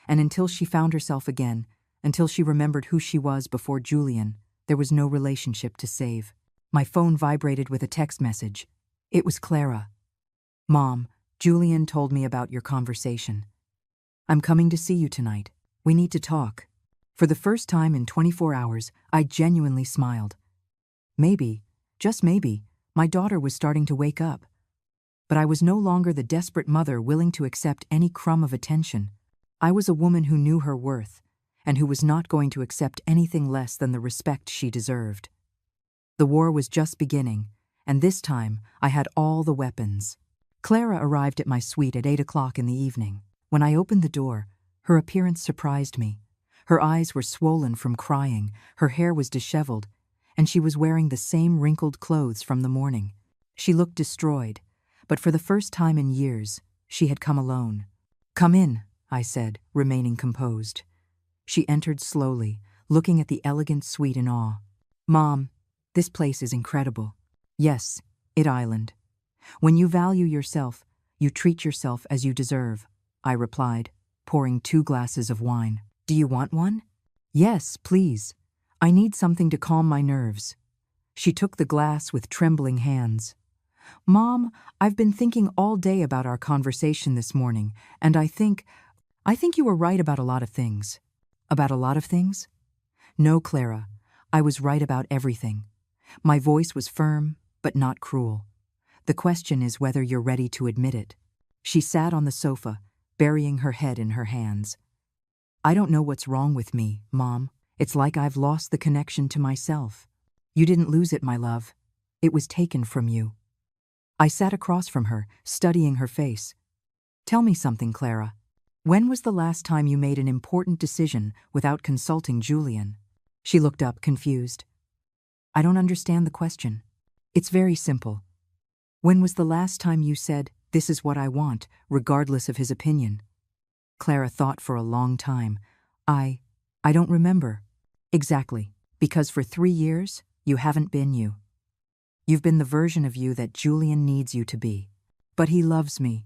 And until she found herself again, until she remembered who she was before Julian, there was no relationship to save. My phone vibrated with a text message. It was Clara. Mom, Julian told me about your conversation. I'm coming to see you tonight. We need to talk. For the first time in 24 hours, I genuinely smiled. Maybe, just maybe, my daughter was starting to wake up. But I was no longer the desperate mother willing to accept any crumb of attention. I was a woman who knew her worth, and who was not going to accept anything less than the respect she deserved. The war was just beginning, and this time I had all the weapons. Clara arrived at my suite at 8 o'clock in the evening. When I opened the door, her appearance surprised me. Her eyes were swollen from crying, her hair was disheveled, and she was wearing the same wrinkled clothes from the morning. She looked destroyed, but for the first time in years, she had come alone. Come in, I said, remaining composed. She entered slowly, looking at the elegant suite in awe. Mom, this place is incredible. Yes, it island. When you value yourself, you treat yourself as you deserve, I replied, pouring 2 glasses of wine. Do you want one? Yes, please. I need something to calm my nerves. She took the glass with trembling hands. Mom, I've been thinking all day about our conversation this morning, and I think you were right about a lot of things. About a lot of things? No, Clara. I was right about everything. My voice was firm, but not cruel. The question is whether you're ready to admit it. She sat on the sofa, burying her head in her hands. I don't know what's wrong with me, Mom. It's like I've lost the connection to myself. You didn't lose it, my love. It was taken from you. I sat across from her, studying her face. Tell me something, Clara. When was the last time you made an important decision without consulting Julian? She looked up, confused. I don't understand the question. It's very simple. When was the last time you said, "This is what I want," regardless of his opinion? Clara thought for a long time. I don't remember. Exactly. Because for 3 years, you haven't been you. You've been the version of you that Julian needs you to be. But he loves me.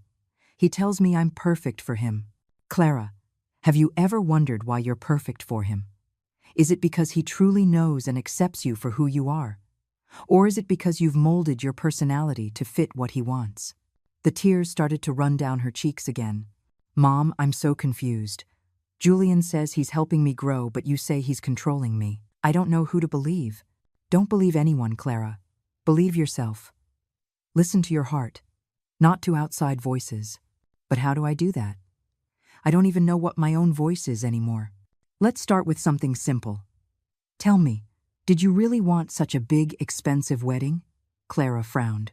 He tells me I'm perfect for him. Clara, have you ever wondered why you're perfect for him? Is it because he truly knows and accepts you for who you are? Or is it because you've molded your personality to fit what he wants? The tears started to run down her cheeks again. Mom, I'm so confused. Julian says he's helping me grow, but you say he's controlling me. I don't know who to believe. Don't believe anyone, Clara. Believe yourself. Listen to your heart, not to outside voices. But how do I do that? I don't even know what my own voice is anymore. Let's start with something simple. Tell me, did you really want such a big, expensive wedding? Clara frowned.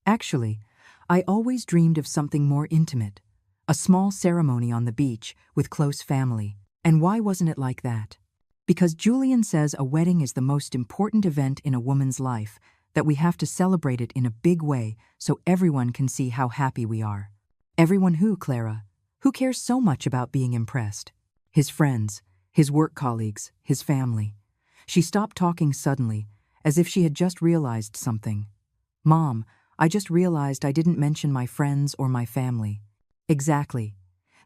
Actually, I always dreamed of something more intimate. A small ceremony on the beach with close family. And why wasn't it like that? Because Julian says a wedding is the most important event in a woman's life, that we have to celebrate it in a big way so everyone can see how happy we are. Everyone who, Clara? Who cares so much about being impressed? His friends, his work colleagues, his family. She stopped talking suddenly, as if she had just realized something. Mom, I just realized I didn't mention my friends or my family. Exactly.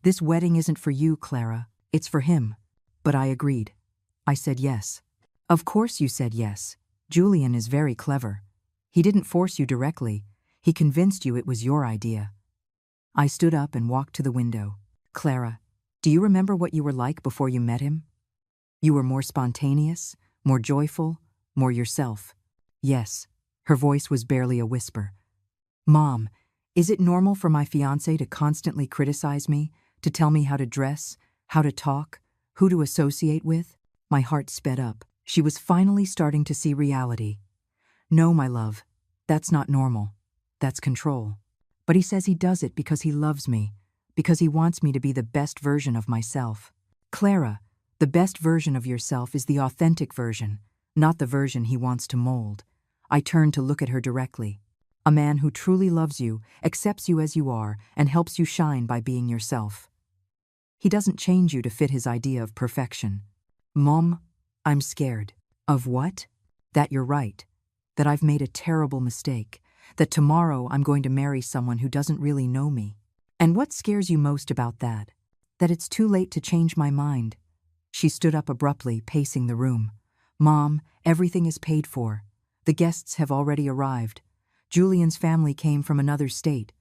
This wedding isn't for you, Clara. It's for him. But I agreed. I said yes. Of course you said yes. Julian is very clever. He didn't force you directly. He convinced you it was your idea. I stood up and walked to the window. Clara, do you remember what you were like before you met him? You were more spontaneous, more joyful, more yourself. Yes. Her voice was barely a whisper. Mom, is it normal for my fiancé to constantly criticize me, to tell me how to dress, how to talk, who to associate with? My heart sped up. She was finally starting to see reality. No, my love, that's not normal. That's control. But he says he does it because he loves me, because he wants me to be the best version of myself. Clara, the best version of yourself is the authentic version, not the version he wants to mold. I turned to look at her directly. A man who truly loves you, accepts you as you are, and helps you shine by being yourself. He doesn't change you to fit his idea of perfection. Mom, I'm scared. Of what? That you're right. That I've made a terrible mistake. That tomorrow I'm going to marry someone who doesn't really know me. And what scares you most about that? That it's too late to change my mind. She stood up abruptly, pacing the room. Mom, everything is paid for. The guests have already arrived. Julian's family came from another state.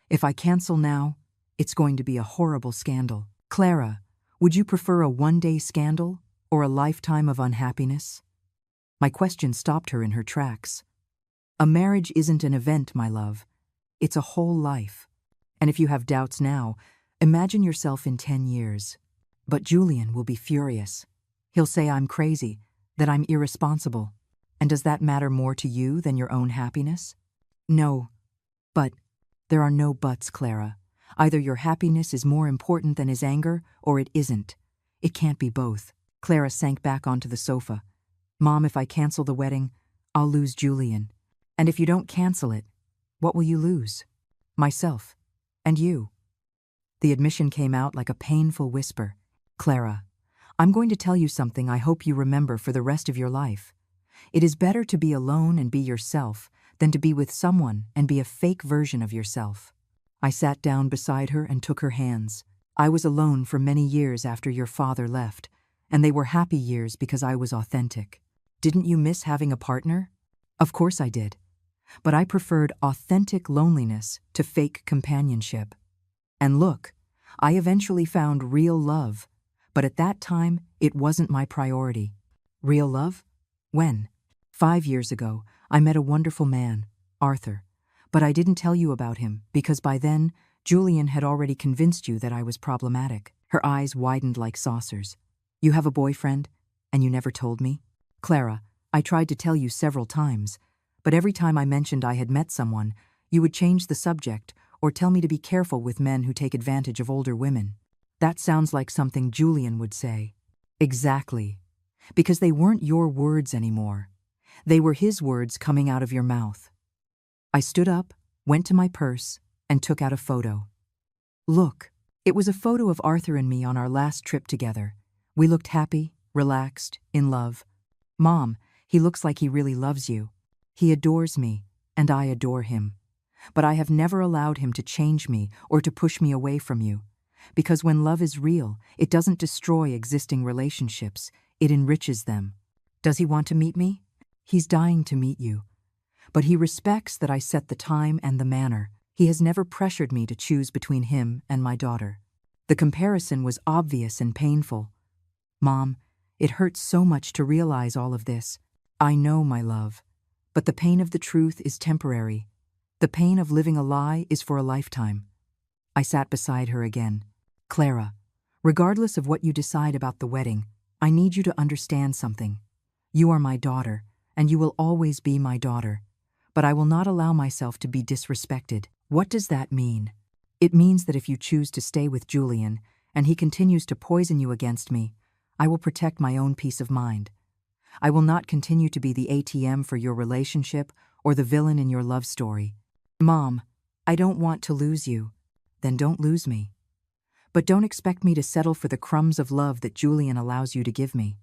If I cancel now, it's going to be a horrible scandal. Clara, would you prefer a one-day scandal or a lifetime of unhappiness? My question stopped her in her tracks. A marriage isn't an event, my love. It's a whole life. And if you have doubts now, imagine yourself in 10 years. But Julian will be furious. He'll say I'm crazy, that I'm irresponsible. And does that matter more to you than your own happiness? No. But there are no buts, Clara. Either your happiness is more important than his anger, or it isn't. It can't be both. Clara sank back onto the sofa. Mom, if I cancel the wedding, I'll lose Julian. And if you don't cancel it, what will you lose? Myself. And you. The admission came out like a painful whisper. Clara, I'm going to tell you something I hope you remember for the rest of your life. It is better to be alone and be yourself than to be with someone and be a fake version of yourself. I sat down beside her and took her hands. I was alone for many years after your father left, and they were happy years because I was authentic. Didn't you miss having a partner? Of course I did. But I preferred authentic loneliness to fake companionship. And look, I eventually found real love, but at that time, it wasn't my priority. Real love? When? 5 years ago, I met a wonderful man, Arthur. But I didn't tell you about him because by then, Julian had already convinced you that I was problematic. Her eyes widened like saucers. You have a boyfriend, and you never told me? Clara, I tried to tell you several times, but every time I mentioned I had met someone, you would change the subject or tell me to be careful with men who take advantage of older women. That sounds like something Julian would say. Exactly. Because they weren't your words anymore. They were his words coming out of your mouth. I stood up, went to my purse, and took out a photo. Look, it was a photo of Arthur and me on our last trip together. We looked happy, relaxed, in love. Mom, he looks like he really loves you. He adores me, and I adore him. But I have never allowed him to change me or to push me away from you. Because when love is real, it doesn't destroy existing relationships, it enriches them. Does he want to meet me? He's dying to meet you. But he respects that I set the time and the manner. He has never pressured me to choose between him and my daughter. The comparison was obvious and painful. Mom, it hurts so much to realize all of this. I know, my love. But the pain of the truth is temporary. The pain of living a lie is for a lifetime. I sat beside her again. Clara, regardless of what you decide about the wedding, I need you to understand something. You are my daughter, and you will always be my daughter. But I will not allow myself to be disrespected. What does that mean? It means that if you choose to stay with Julian, and he continues to poison you against me, I will protect my own peace of mind. I will not continue to be the ATM for your relationship or the villain in your love story. Mom, I don't want to lose you. Then don't lose me. But don't expect me to settle for the crumbs of love that Julian allows you to give me.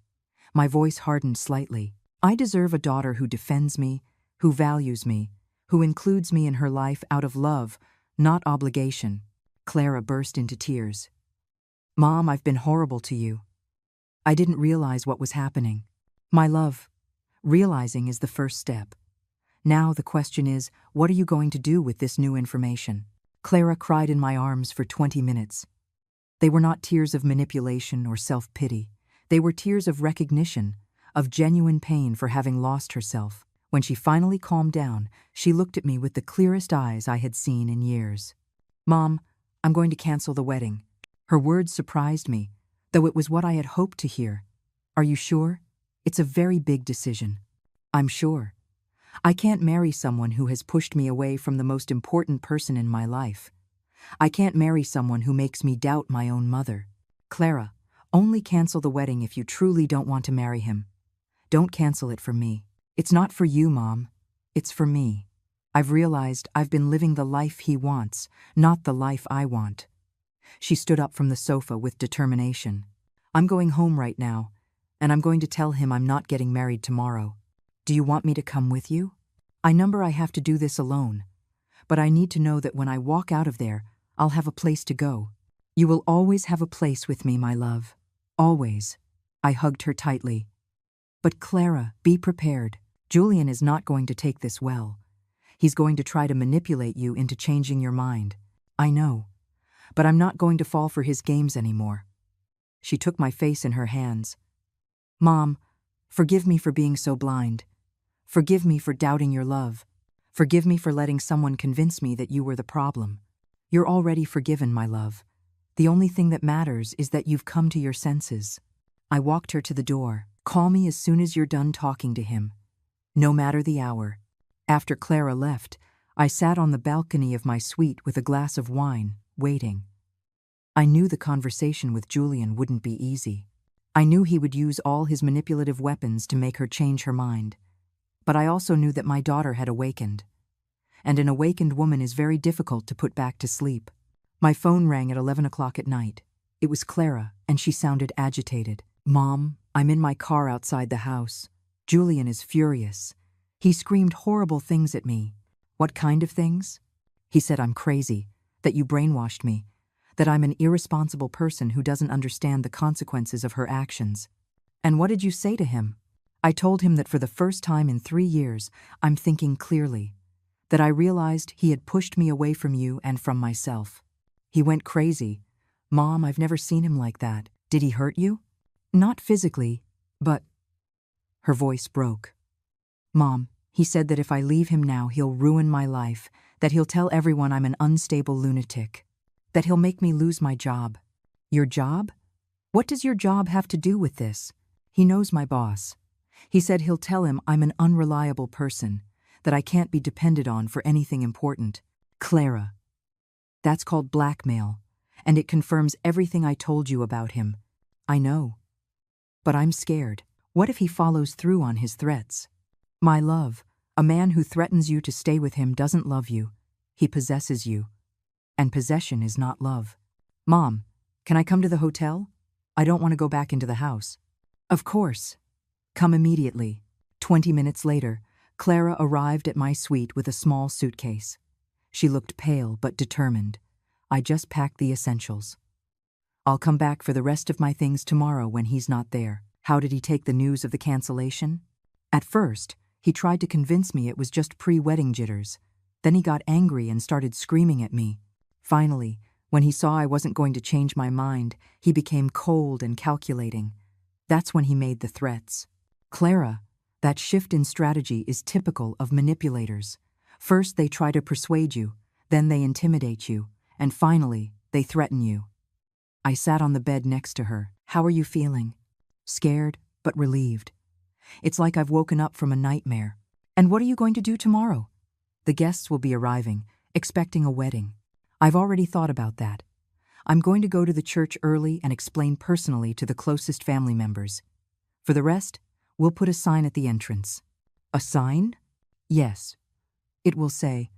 My voice hardened slightly. I deserve a daughter who defends me, who values me, who includes me in her life out of love, not obligation. Clara burst into tears. Mom, I've been horrible to you. I didn't realize what was happening. My love, realizing is the first step. Now the question is, what are you going to do with this new information? Clara cried in my arms for 20 minutes. They were not tears of manipulation or self-pity. They were tears of recognition, of genuine pain for having lost herself. When she finally calmed down, she looked at me with the clearest eyes I had seen in years. Mom, I'm going to cancel the wedding. Her words surprised me, though it was what I had hoped to hear. Are you sure? It's a very big decision. I'm sure. I can't marry someone who has pushed me away from the most important person in my life. I can't marry someone who makes me doubt my own mother. Clara, only cancel the wedding if you truly don't want to marry him. Don't cancel it for me. It's not for you, Mom. It's for me. I've realized I've been living the life he wants, not the life I want. She stood up from the sofa with determination. I'm going home right now, and I'm going to tell him I'm not getting married tomorrow. Do you want me to come with you? I have to do this alone, but I need to know that when I walk out of there, I'll have a place to go. You will always have a place with me, my love. Always. I hugged her tightly. But Clara, be prepared. Julian is not going to take this well. He's going to try to manipulate you into changing your mind. I know. But I'm not going to fall for his games anymore. She took my face in her hands. Mom, forgive me for being so blind. Forgive me for doubting your love. Forgive me for letting someone convince me that you were the problem. You're already forgiven, my love. The only thing that matters is that you've come to your senses. I walked her to the door. Call me as soon as you're done talking to him. No matter the hour. After Clara left, I sat on the balcony of my suite with a glass of wine, waiting. I knew the conversation with Julian wouldn't be easy. I knew he would use all his manipulative weapons to make her change her mind. But I also knew that my daughter had awakened. And an awakened woman is very difficult to put back to sleep. My phone rang at 11 o'clock at night. It was Clara, and she sounded agitated. Mom, I'm in my car outside the house. Julian is furious. He screamed horrible things at me. What kind of things? He said I'm crazy, that you brainwashed me, that I'm an irresponsible person who doesn't understand the consequences of her actions. And what did you say to him? I told him that for the first time in 3 years, I'm thinking clearly, that I realized he had pushed me away from you and from myself. He went crazy. Mom, I've never seen him like that. Did he hurt you? Not physically, but... Her voice broke. Mom, he said that if I leave him now, he'll ruin my life, that he'll tell everyone I'm an unstable lunatic, that he'll make me lose my job. Your job? What does your job have to do with this? He knows my boss. He said he'll tell him I'm an unreliable person, that I can't be depended on for anything important. Clara. That's called blackmail, and it confirms everything I told you about him. I know. But I'm scared. What if he follows through on his threats? My love, a man who threatens you to stay with him doesn't love you. He possesses you. And possession is not love. Mom, can I come to the hotel? I don't want to go back into the house. Of course. Come immediately. 20 minutes later, Clara arrived at my suite with a small suitcase. She looked pale but determined. I just packed the essentials. I'll come back for the rest of my things tomorrow when he's not there. How did he take the news of the cancellation? At first, he tried to convince me it was just pre-wedding jitters. Then he got angry and started screaming at me. Finally, when he saw I wasn't going to change my mind, he became cold and calculating. That's when he made the threats. Clara, that shift in strategy is typical of manipulators. First, they try to persuade you, then they intimidate you, and finally, they threaten you. I sat on the bed next to her. How are you feeling? Scared, but relieved. It's like I've woken up from a nightmare. And what are you going to do tomorrow? The guests will be arriving, expecting a wedding. I've already thought about that. I'm going to go to the church early and explain personally to the closest family members. For the rest, we'll put a sign at the entrance. A sign? Yes. It will say,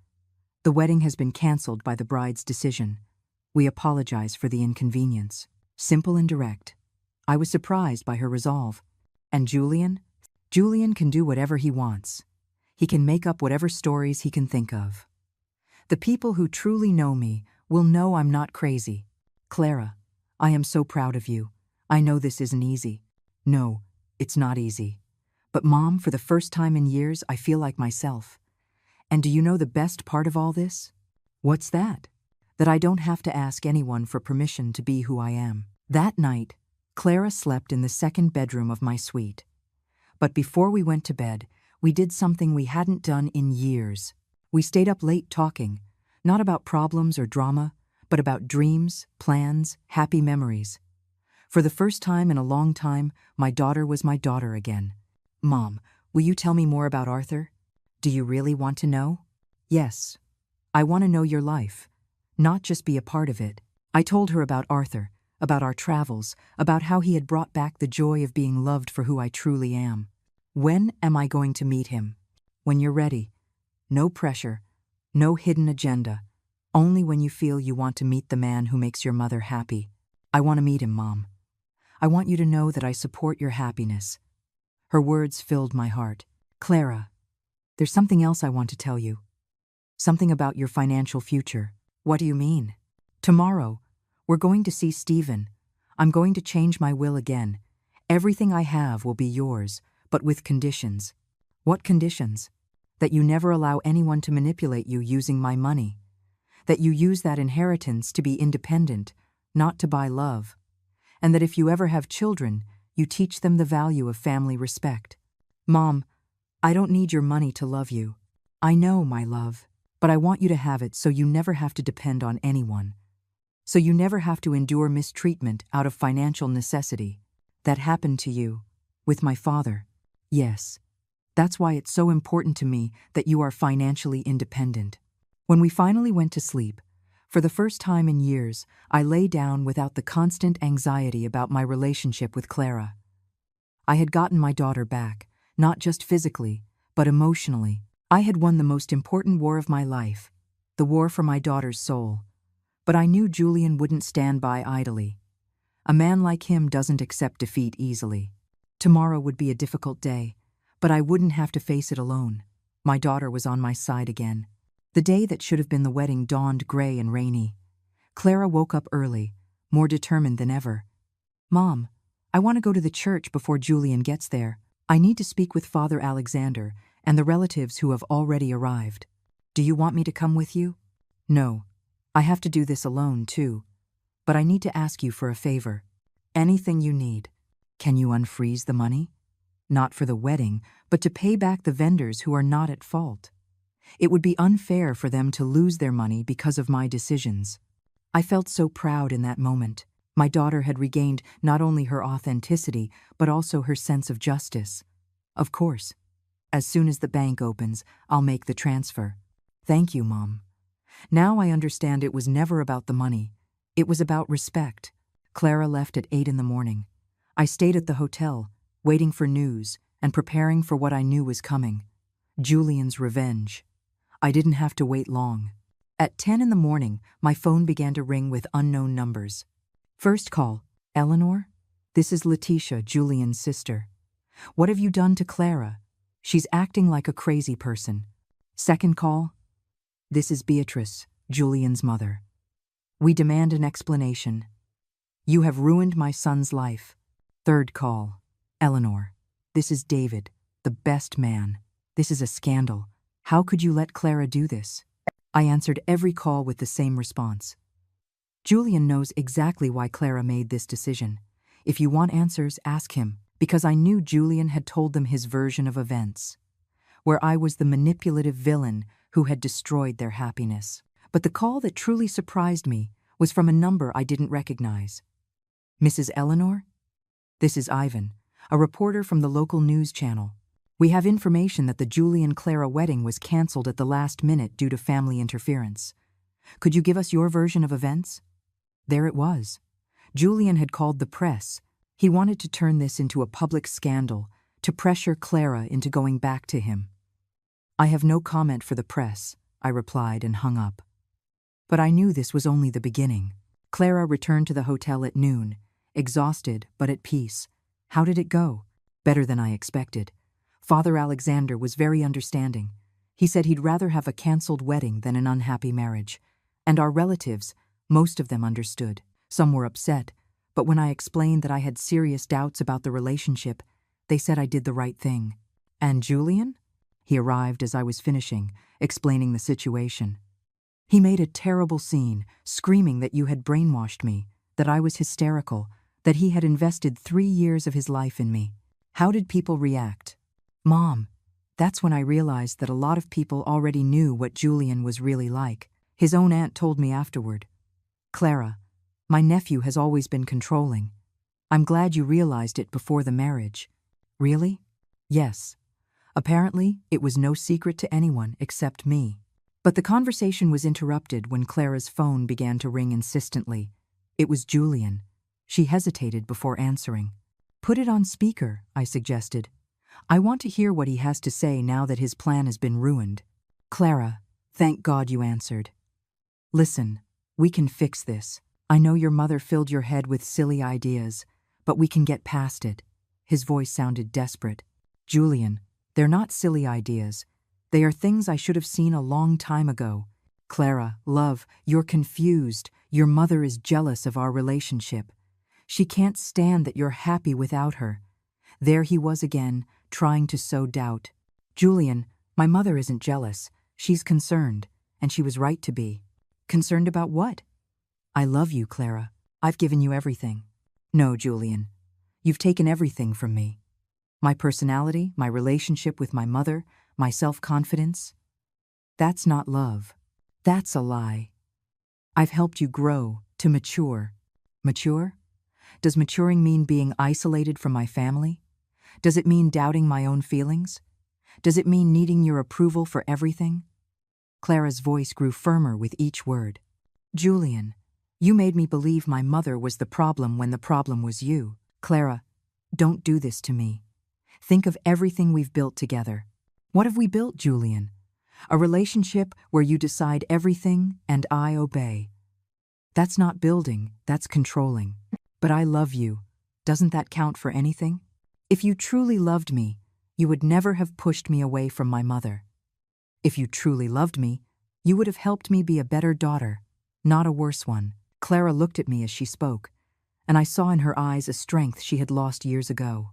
"The wedding has been canceled by the bride's decision. We apologize for the inconvenience." Simple and direct. I was surprised by her resolve. And Julian? Julian can do whatever he wants. He can make up whatever stories he can think of. The people who truly know me will know I'm not crazy. Clara, I am so proud of you. I know this isn't easy. No, it's not easy. But Mom, for the first time in years, I feel like myself. And do you know the best part of all this? What's that? That I don't have to ask anyone for permission to be who I am. That night, Clara slept in the second bedroom of my suite. But before we went to bed, we did something we hadn't done in years. We stayed up late talking, not about problems or drama, but about dreams, plans, happy memories. For the first time in a long time, my daughter was my daughter again. Mom, will you tell me more about Arthur? Do you really want to know? Yes. I want to know your life, not just be a part of it. I told her about Arthur, about our travels, about how he had brought back the joy of being loved for who I truly am. When am I going to meet him? When you're ready. No pressure, no hidden agenda. Only when you feel you want to meet the man who makes your mother happy. I want to meet him, Mom. I want you to know that I support your happiness. Her words filled my heart. Clara, there's something else I want to tell you. Something about your financial future. What do you mean? Tomorrow, we're going to see Stephen. I'm going to change my will again. Everything I have will be yours, but with conditions. What conditions? That you never allow anyone to manipulate you using my money. That you use that inheritance to be independent, not to buy love. And that if you ever have children, you teach them the value of family respect. Mom, I don't need your money to love you. I know, my love, but I want you to have it so you never have to depend on anyone. So you never have to endure mistreatment out of financial necessity. That happened to you, with my father. Yes. That's why it's so important to me that you are financially independent. When we finally went to sleep, for the first time in years, I lay down without the constant anxiety about my relationship with Clara. I had gotten my daughter back, not just physically, but emotionally. I had won the most important war of my life, the war for my daughter's soul. But I knew Julian wouldn't stand by idly. A man like him doesn't accept defeat easily. Tomorrow would be a difficult day, but I wouldn't have to face it alone. My daughter was on my side again. The day that should have been the wedding dawned gray and rainy. Clara woke up early, more determined than ever. Mom, I want to go to the church before Julian gets there. I need to speak with Father Alexander and the relatives who have already arrived. Do you want me to come with you? No. I have to do this alone, too. But I need to ask you for a favor. Anything you need. Can you unfreeze the money? Not for the wedding, but to pay back the vendors who are not at fault. It would be unfair for them to lose their money because of my decisions. I felt so proud in that moment. My daughter had regained not only her authenticity, but also her sense of justice. Of course. As soon as the bank opens, I'll make the transfer. Thank you, Mom. Now I understand it was never about the money. It was about respect. Clara left at 8 in the morning. I stayed at the hotel, waiting for news and preparing for what I knew was coming. Julian's revenge. I didn't have to wait long. At 10 in the morning, my phone began to ring with unknown numbers. First call, Eleanor? This is Letitia, Julian's sister. What have you done to Clara? She's acting like a crazy person. Second call, this is Beatrice, Julian's mother. We demand an explanation. You have ruined my son's life. Third call, Eleanor. This is David, the best man. This is a scandal. How could you let Clara do this? I answered every call with the same response. Julian knows exactly why Clara made this decision. If you want answers, ask him, because I knew Julian had told them his version of events, where I was the manipulative villain who had destroyed their happiness. But the call that truly surprised me was from a number I didn't recognize. Mrs. Eleanor? This is Ivan, a reporter from the local news channel. We have information that the Julian-Clara wedding was canceled at the last minute due to family interference. Could you give us your version of events? There it was. Julian had called the press. He wanted to turn this into a public scandal, to pressure Clara into going back to him. I have no comment for the press, I replied and hung up. But I knew this was only the beginning. Clara returned to the hotel at noon, exhausted but at peace. How did it go? Better than I expected. Father Alexander was very understanding. He said he'd rather have a canceled wedding than an unhappy marriage. And our relatives, most of them understood. Some were upset, but when I explained that I had serious doubts about the relationship, they said I did the right thing. And Julian? He arrived as I was finishing, explaining the situation. He made a terrible scene, screaming that you had brainwashed me, that I was hysterical, that he had invested 3 years of his life in me. How did people react? Mom, that's when I realized that a lot of people already knew what Julian was really like. His own aunt told me afterward. Clara, my nephew has always been controlling. I'm glad you realized it before the marriage. Really? Yes. Apparently, it was no secret to anyone except me. But the conversation was interrupted when Clara's phone began to ring insistently. It was Julian. She hesitated before answering. Put it on speaker, I suggested. I want to hear what he has to say now that his plan has been ruined. Clara, thank God you answered. Listen, we can fix this. I know your mother filled your head with silly ideas, but we can get past it. His voice sounded desperate. Julian, they're not silly ideas. They are things I should have seen a long time ago. Clara, love, you're confused. Your mother is jealous of our relationship. She can't stand that you're happy without her. There he was again, trying to sow doubt. Julian, my mother isn't jealous. She's concerned, and she was right to be. Concerned about what? I love you, Clara. I've given you everything. No, Julian. You've taken everything from me. My personality, my relationship with my mother, my self-confidence. That's not love. That's a lie. I've helped you grow, to mature. Mature? Does maturing mean being isolated from my family? Does it mean doubting my own feelings? Does it mean needing your approval for everything? Clara's voice grew firmer with each word. Julian, you made me believe my mother was the problem when the problem was you. Clara, don't do this to me. Think of everything we've built together. What have we built, Julian? A relationship where you decide everything and I obey. That's not building, that's controlling. But I love you. Doesn't that count for anything? If you truly loved me, you would never have pushed me away from my mother. If you truly loved me, you would have helped me be a better daughter, not a worse one. Clara looked at me as she spoke, and I saw in her eyes a strength she had lost years ago.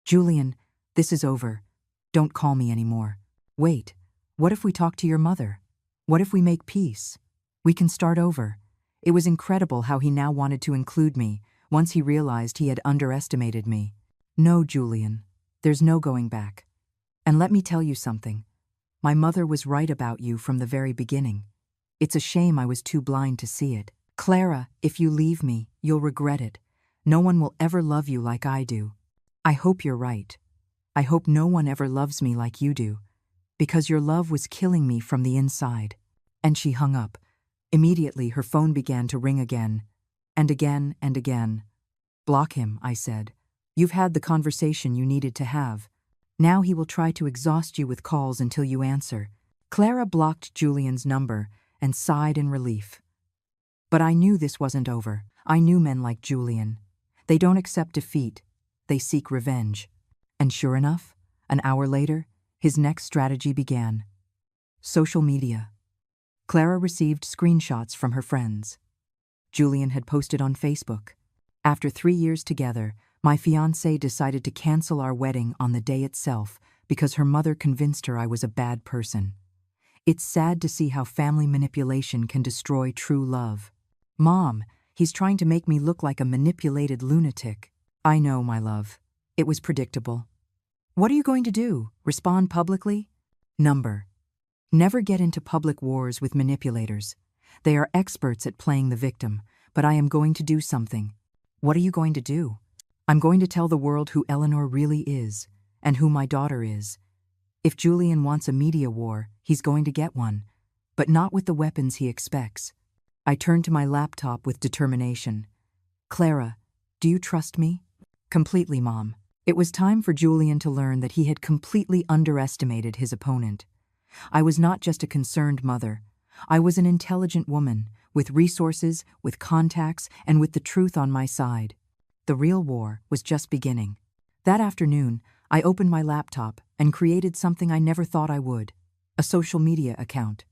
Julian, this is over. Don't call me anymore. Wait, what if we talk to your mother? What if we make peace? We can start over. It was incredible how he now wanted to include me once he realized he had underestimated me. No, Julian, there's no going back. And let me tell you something. My mother was right about you from the very beginning. It's a shame I was too blind to see it. Clara, if you leave me, you'll regret it. No one will ever love you like I do. I hope you're right. I hope no one ever loves me like you do, because your love was killing me from the inside. And she hung up. Immediately, her phone began to ring again, and again and again. Block him, I said. You've had the conversation you needed to have. Now he will try to exhaust you with calls until you answer. Clara blocked Julian's number and sighed in relief. But I knew this wasn't over. I knew men like Julian. They don't accept defeat. They seek revenge. And sure enough, an hour later, his next strategy began. Social media. Clara received screenshots from her friends. Julian had posted on Facebook. After 3 years together, my fiancé decided to cancel our wedding on the day itself because her mother convinced her I was a bad person. It's sad to see how family manipulation can destroy true love. Mom, he's trying to make me look like a manipulated lunatic. I know, my love. It was predictable. What are you going to do? Respond publicly? Number. Never get into public wars with manipulators. They are experts at playing the victim, but I am going to do something. What are you going to do? I'm going to tell the world who Eleanor really is, and who my daughter is. If Julian wants a media war, he's going to get one, but not with the weapons he expects. I turned to my laptop with determination. Clara, do you trust me? Completely, Mom. It was time for Julian to learn that he had completely underestimated his opponent. I was not just a concerned mother. I was an intelligent woman, with resources, with contacts, and with the truth on my side. The real war was just beginning. That afternoon, I opened my laptop and created something I never thought I would. A social media account.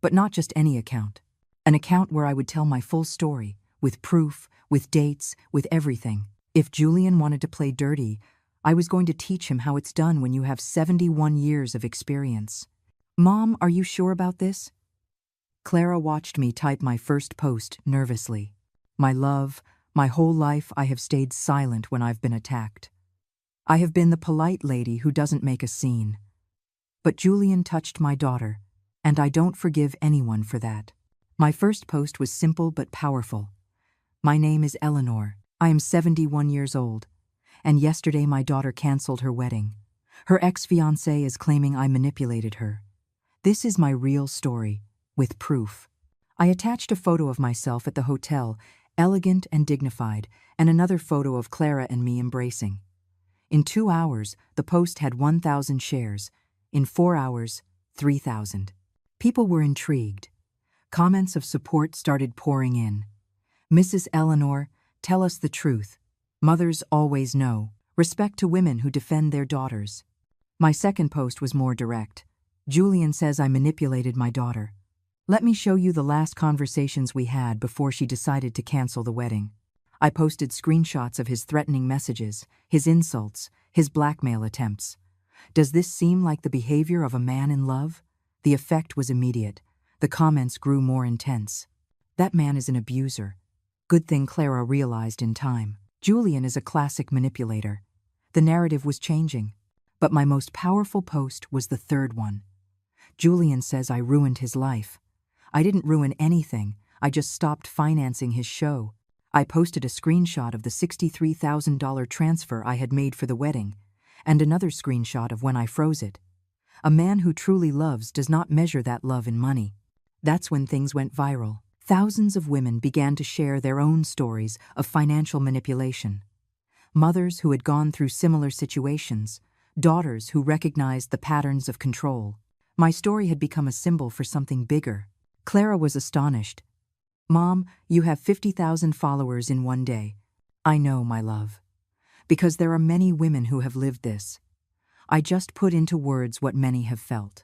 But not just any account. An account where I would tell my full story, with proof, with dates, with everything. If Julian wanted to play dirty, I was going to teach him how it's done when you have 71 years of experience. Mom, are you sure about this? Clara watched me type my first post nervously. My love, my whole life I have stayed silent when I've been attacked. I have been the polite lady who doesn't make a scene. But Julian touched my daughter, and I don't forgive anyone for that. My first post was simple but powerful. My name is Eleanor. I am 71 years old, and yesterday my daughter canceled her wedding. Her ex-fiancé is claiming I manipulated her. This is my real story, with proof. I attached a photo of myself at the hotel, elegant and dignified, and another photo of Clara and me embracing. In 2 hours, the post had 1,000 shares. In 4 hours, 3,000. People were intrigued. Comments of support started pouring in. Mrs. Eleanor, tell us the truth. Mothers always know. Respect to women who defend their daughters. My second post was more direct. Julian says I manipulated my daughter. Let me show you the last conversations we had before she decided to cancel the wedding. I posted screenshots of his threatening messages, his insults, his blackmail attempts. Does this seem like the behavior of a man in love? The effect was immediate. The comments grew more intense. That man is an abuser. Good thing Clara realized in time. Julian is a classic manipulator. The narrative was changing. But my most powerful post was the third one. Julian says I ruined his life. I didn't ruin anything. I just stopped financing his show. I posted a screenshot of the $63,000 transfer I had made for the wedding, and another screenshot of when I froze it. A man who truly loves does not measure that love in money. That's when things went viral. Thousands of women began to share their own stories of financial manipulation. Mothers who had gone through similar situations, daughters who recognized the patterns of control. My story had become a symbol for something bigger. Clara was astonished. Mom, you have 50,000 followers in one day. I know, my love. Because there are many women who have lived this. I just put into words what many have felt.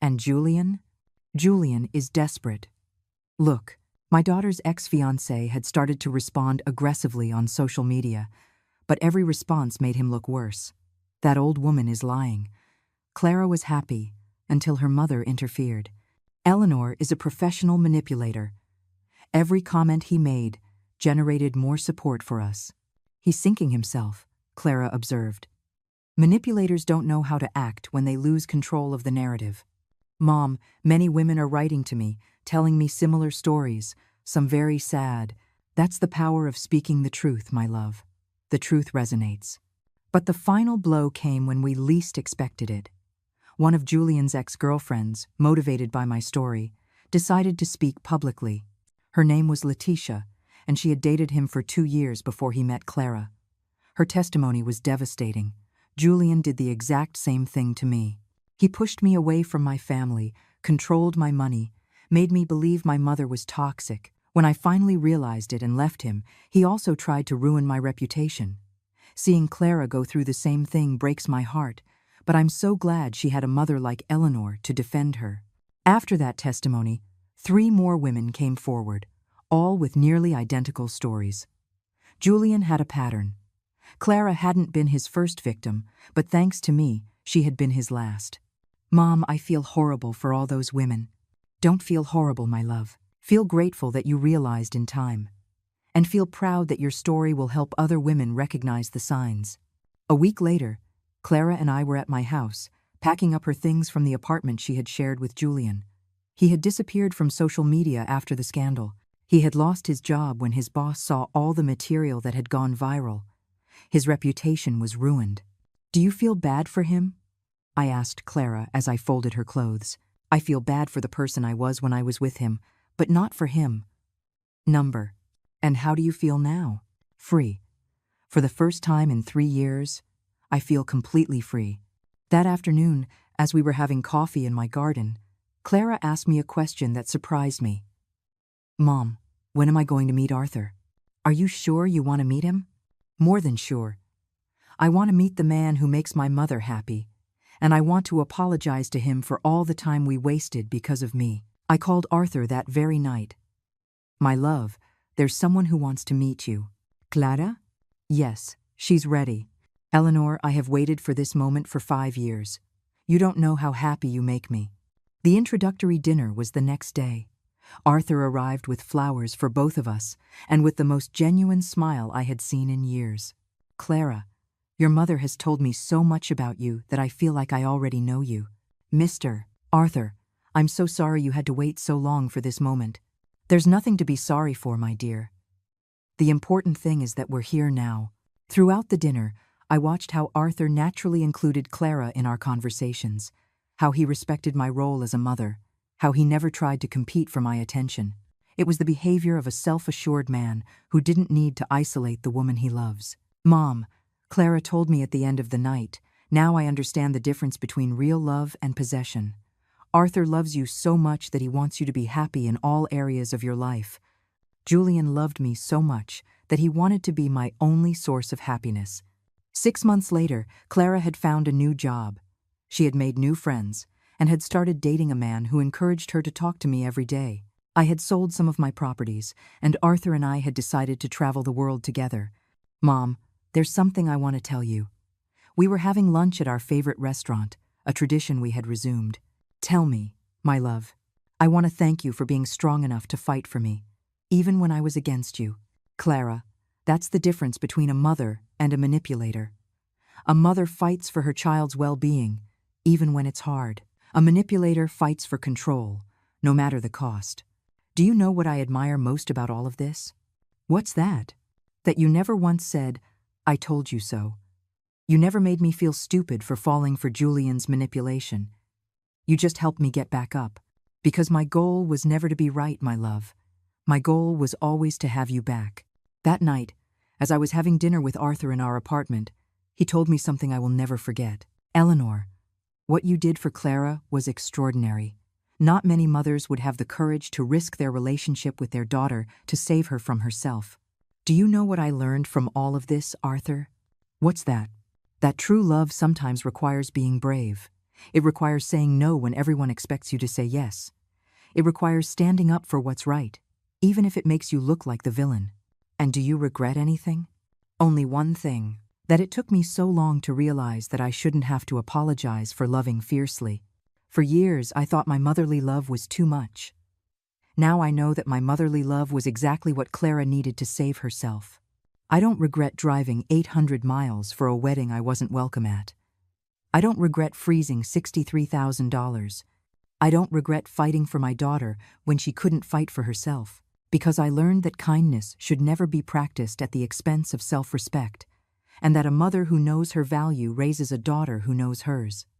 And Julian? Julian is desperate. Look, my daughter's ex-fiancé had started to respond aggressively on social media, but every response made him look worse. That old woman is lying. Clara was happy until her mother interfered. Eleanor is a professional manipulator. Every comment he made generated more support for us. He's sinking himself, Clara observed. Manipulators don't know how to act when they lose control of the narrative. Mom, many women are writing to me, telling me similar stories, some very sad. That's the power of speaking the truth, my love. The truth resonates. But the final blow came when we least expected it. One of Julian's ex-girlfriends, motivated by my story, decided to speak publicly. Her name was Letitia, and she had dated him for 2 years before he met Clara. Her testimony was devastating. Julian did the exact same thing to me. He pushed me away from my family, controlled my money, made me believe my mother was toxic. When I finally realized it and left him, he also tried to ruin my reputation. Seeing Clara go through the same thing breaks my heart, but I'm so glad she had a mother like Eleanor to defend her. After that testimony, 3 more women came forward, all with nearly identical stories. Julian had a pattern. Clara hadn't been his first victim, but thanks to me, she had been his last. Mom, I feel horrible for all those women. Don't feel horrible, my love. Feel grateful that you realized in time. And feel proud that your story will help other women recognize the signs. A week later, Clara and I were at my house, packing up her things from the apartment she had shared with Julian. He had disappeared from social media after the scandal. He had lost his job when his boss saw all the material that had gone viral. His reputation was ruined. Do you feel bad for him? I asked Clara as I folded her clothes. I feel bad for the person I was when I was with him, but not for him. Number. And how do you feel now? Free. For the first time in 3 years, I feel completely free. That afternoon, as we were having coffee in my garden, Clara asked me a question that surprised me. Mom, when am I going to meet Arthur? Are you sure you want to meet him? More than sure. I want to meet the man who makes my mother happy, and I want to apologize to him for all the time we wasted because of me. I called Arthur that very night. My love, there's someone who wants to meet you. Clara? Yes, she's ready. Eleanor, I have waited for this moment for 5 years. You don't know how happy you make me. The introductory dinner was the next day. Arthur arrived with flowers for both of us, and with the most genuine smile I had seen in years. Clara, your mother has told me so much about you that I feel like I already know you. Mr. Arthur, I'm so sorry you had to wait so long for this moment. There's nothing to be sorry for, my dear. The important thing is that we're here now. Throughout the dinner, I watched how Arthur naturally included Clara in our conversations, how he respected my role as a mother, how he never tried to compete for my attention. It was the behavior of a self-assured man who didn't need to isolate the woman he loves. Mom, Clara told me at the end of the night, now I understand the difference between real love and possession. Arthur loves you so much that he wants you to be happy in all areas of your life. Julian loved me so much that he wanted to be my only source of happiness. 6 months later, Clara had found a new job. She had made new friends and had started dating a man who encouraged her to talk to me every day. I had sold some of my properties, and Arthur and I had decided to travel the world together. Mom, there's something I want to tell you. We were having lunch at our favorite restaurant, a tradition we had resumed. Tell me, my love, I want to thank you for being strong enough to fight for me, even when I was against you. Clara, that's the difference between a mother and a manipulator. A mother fights for her child's well-being, even when it's hard. A manipulator fights for control, no matter the cost. Do you know what I admire most about all of this? What's that? That you never once said, I told you so. You never made me feel stupid for falling for Julian's manipulation. You just helped me get back up, because my goal was never to be right, my love. My goal was always to have you back. That night, as I was having dinner with Arthur in our apartment, he told me something I will never forget. Eleanor, what you did for Clara was extraordinary. Not many mothers would have the courage to risk their relationship with their daughter to save her from herself. Do you know what I learned from all of this, Arthur? What's that? That true love sometimes requires being brave. It requires saying no when everyone expects you to say yes. It requires standing up for what's right, even if it makes you look like the villain. And do you regret anything? Only one thing. That it took me so long to realize that I shouldn't have to apologize for loving fiercely. For years, I thought my motherly love was too much. Now I know that my motherly love was exactly what Clara needed to save herself. I don't regret driving 800 miles for a wedding I wasn't welcome at. I don't regret freezing $63,000. I don't regret fighting for my daughter when she couldn't fight for herself, because I learned that kindness should never be practiced at the expense of self-respect, and that a mother who knows her value raises a daughter who knows hers.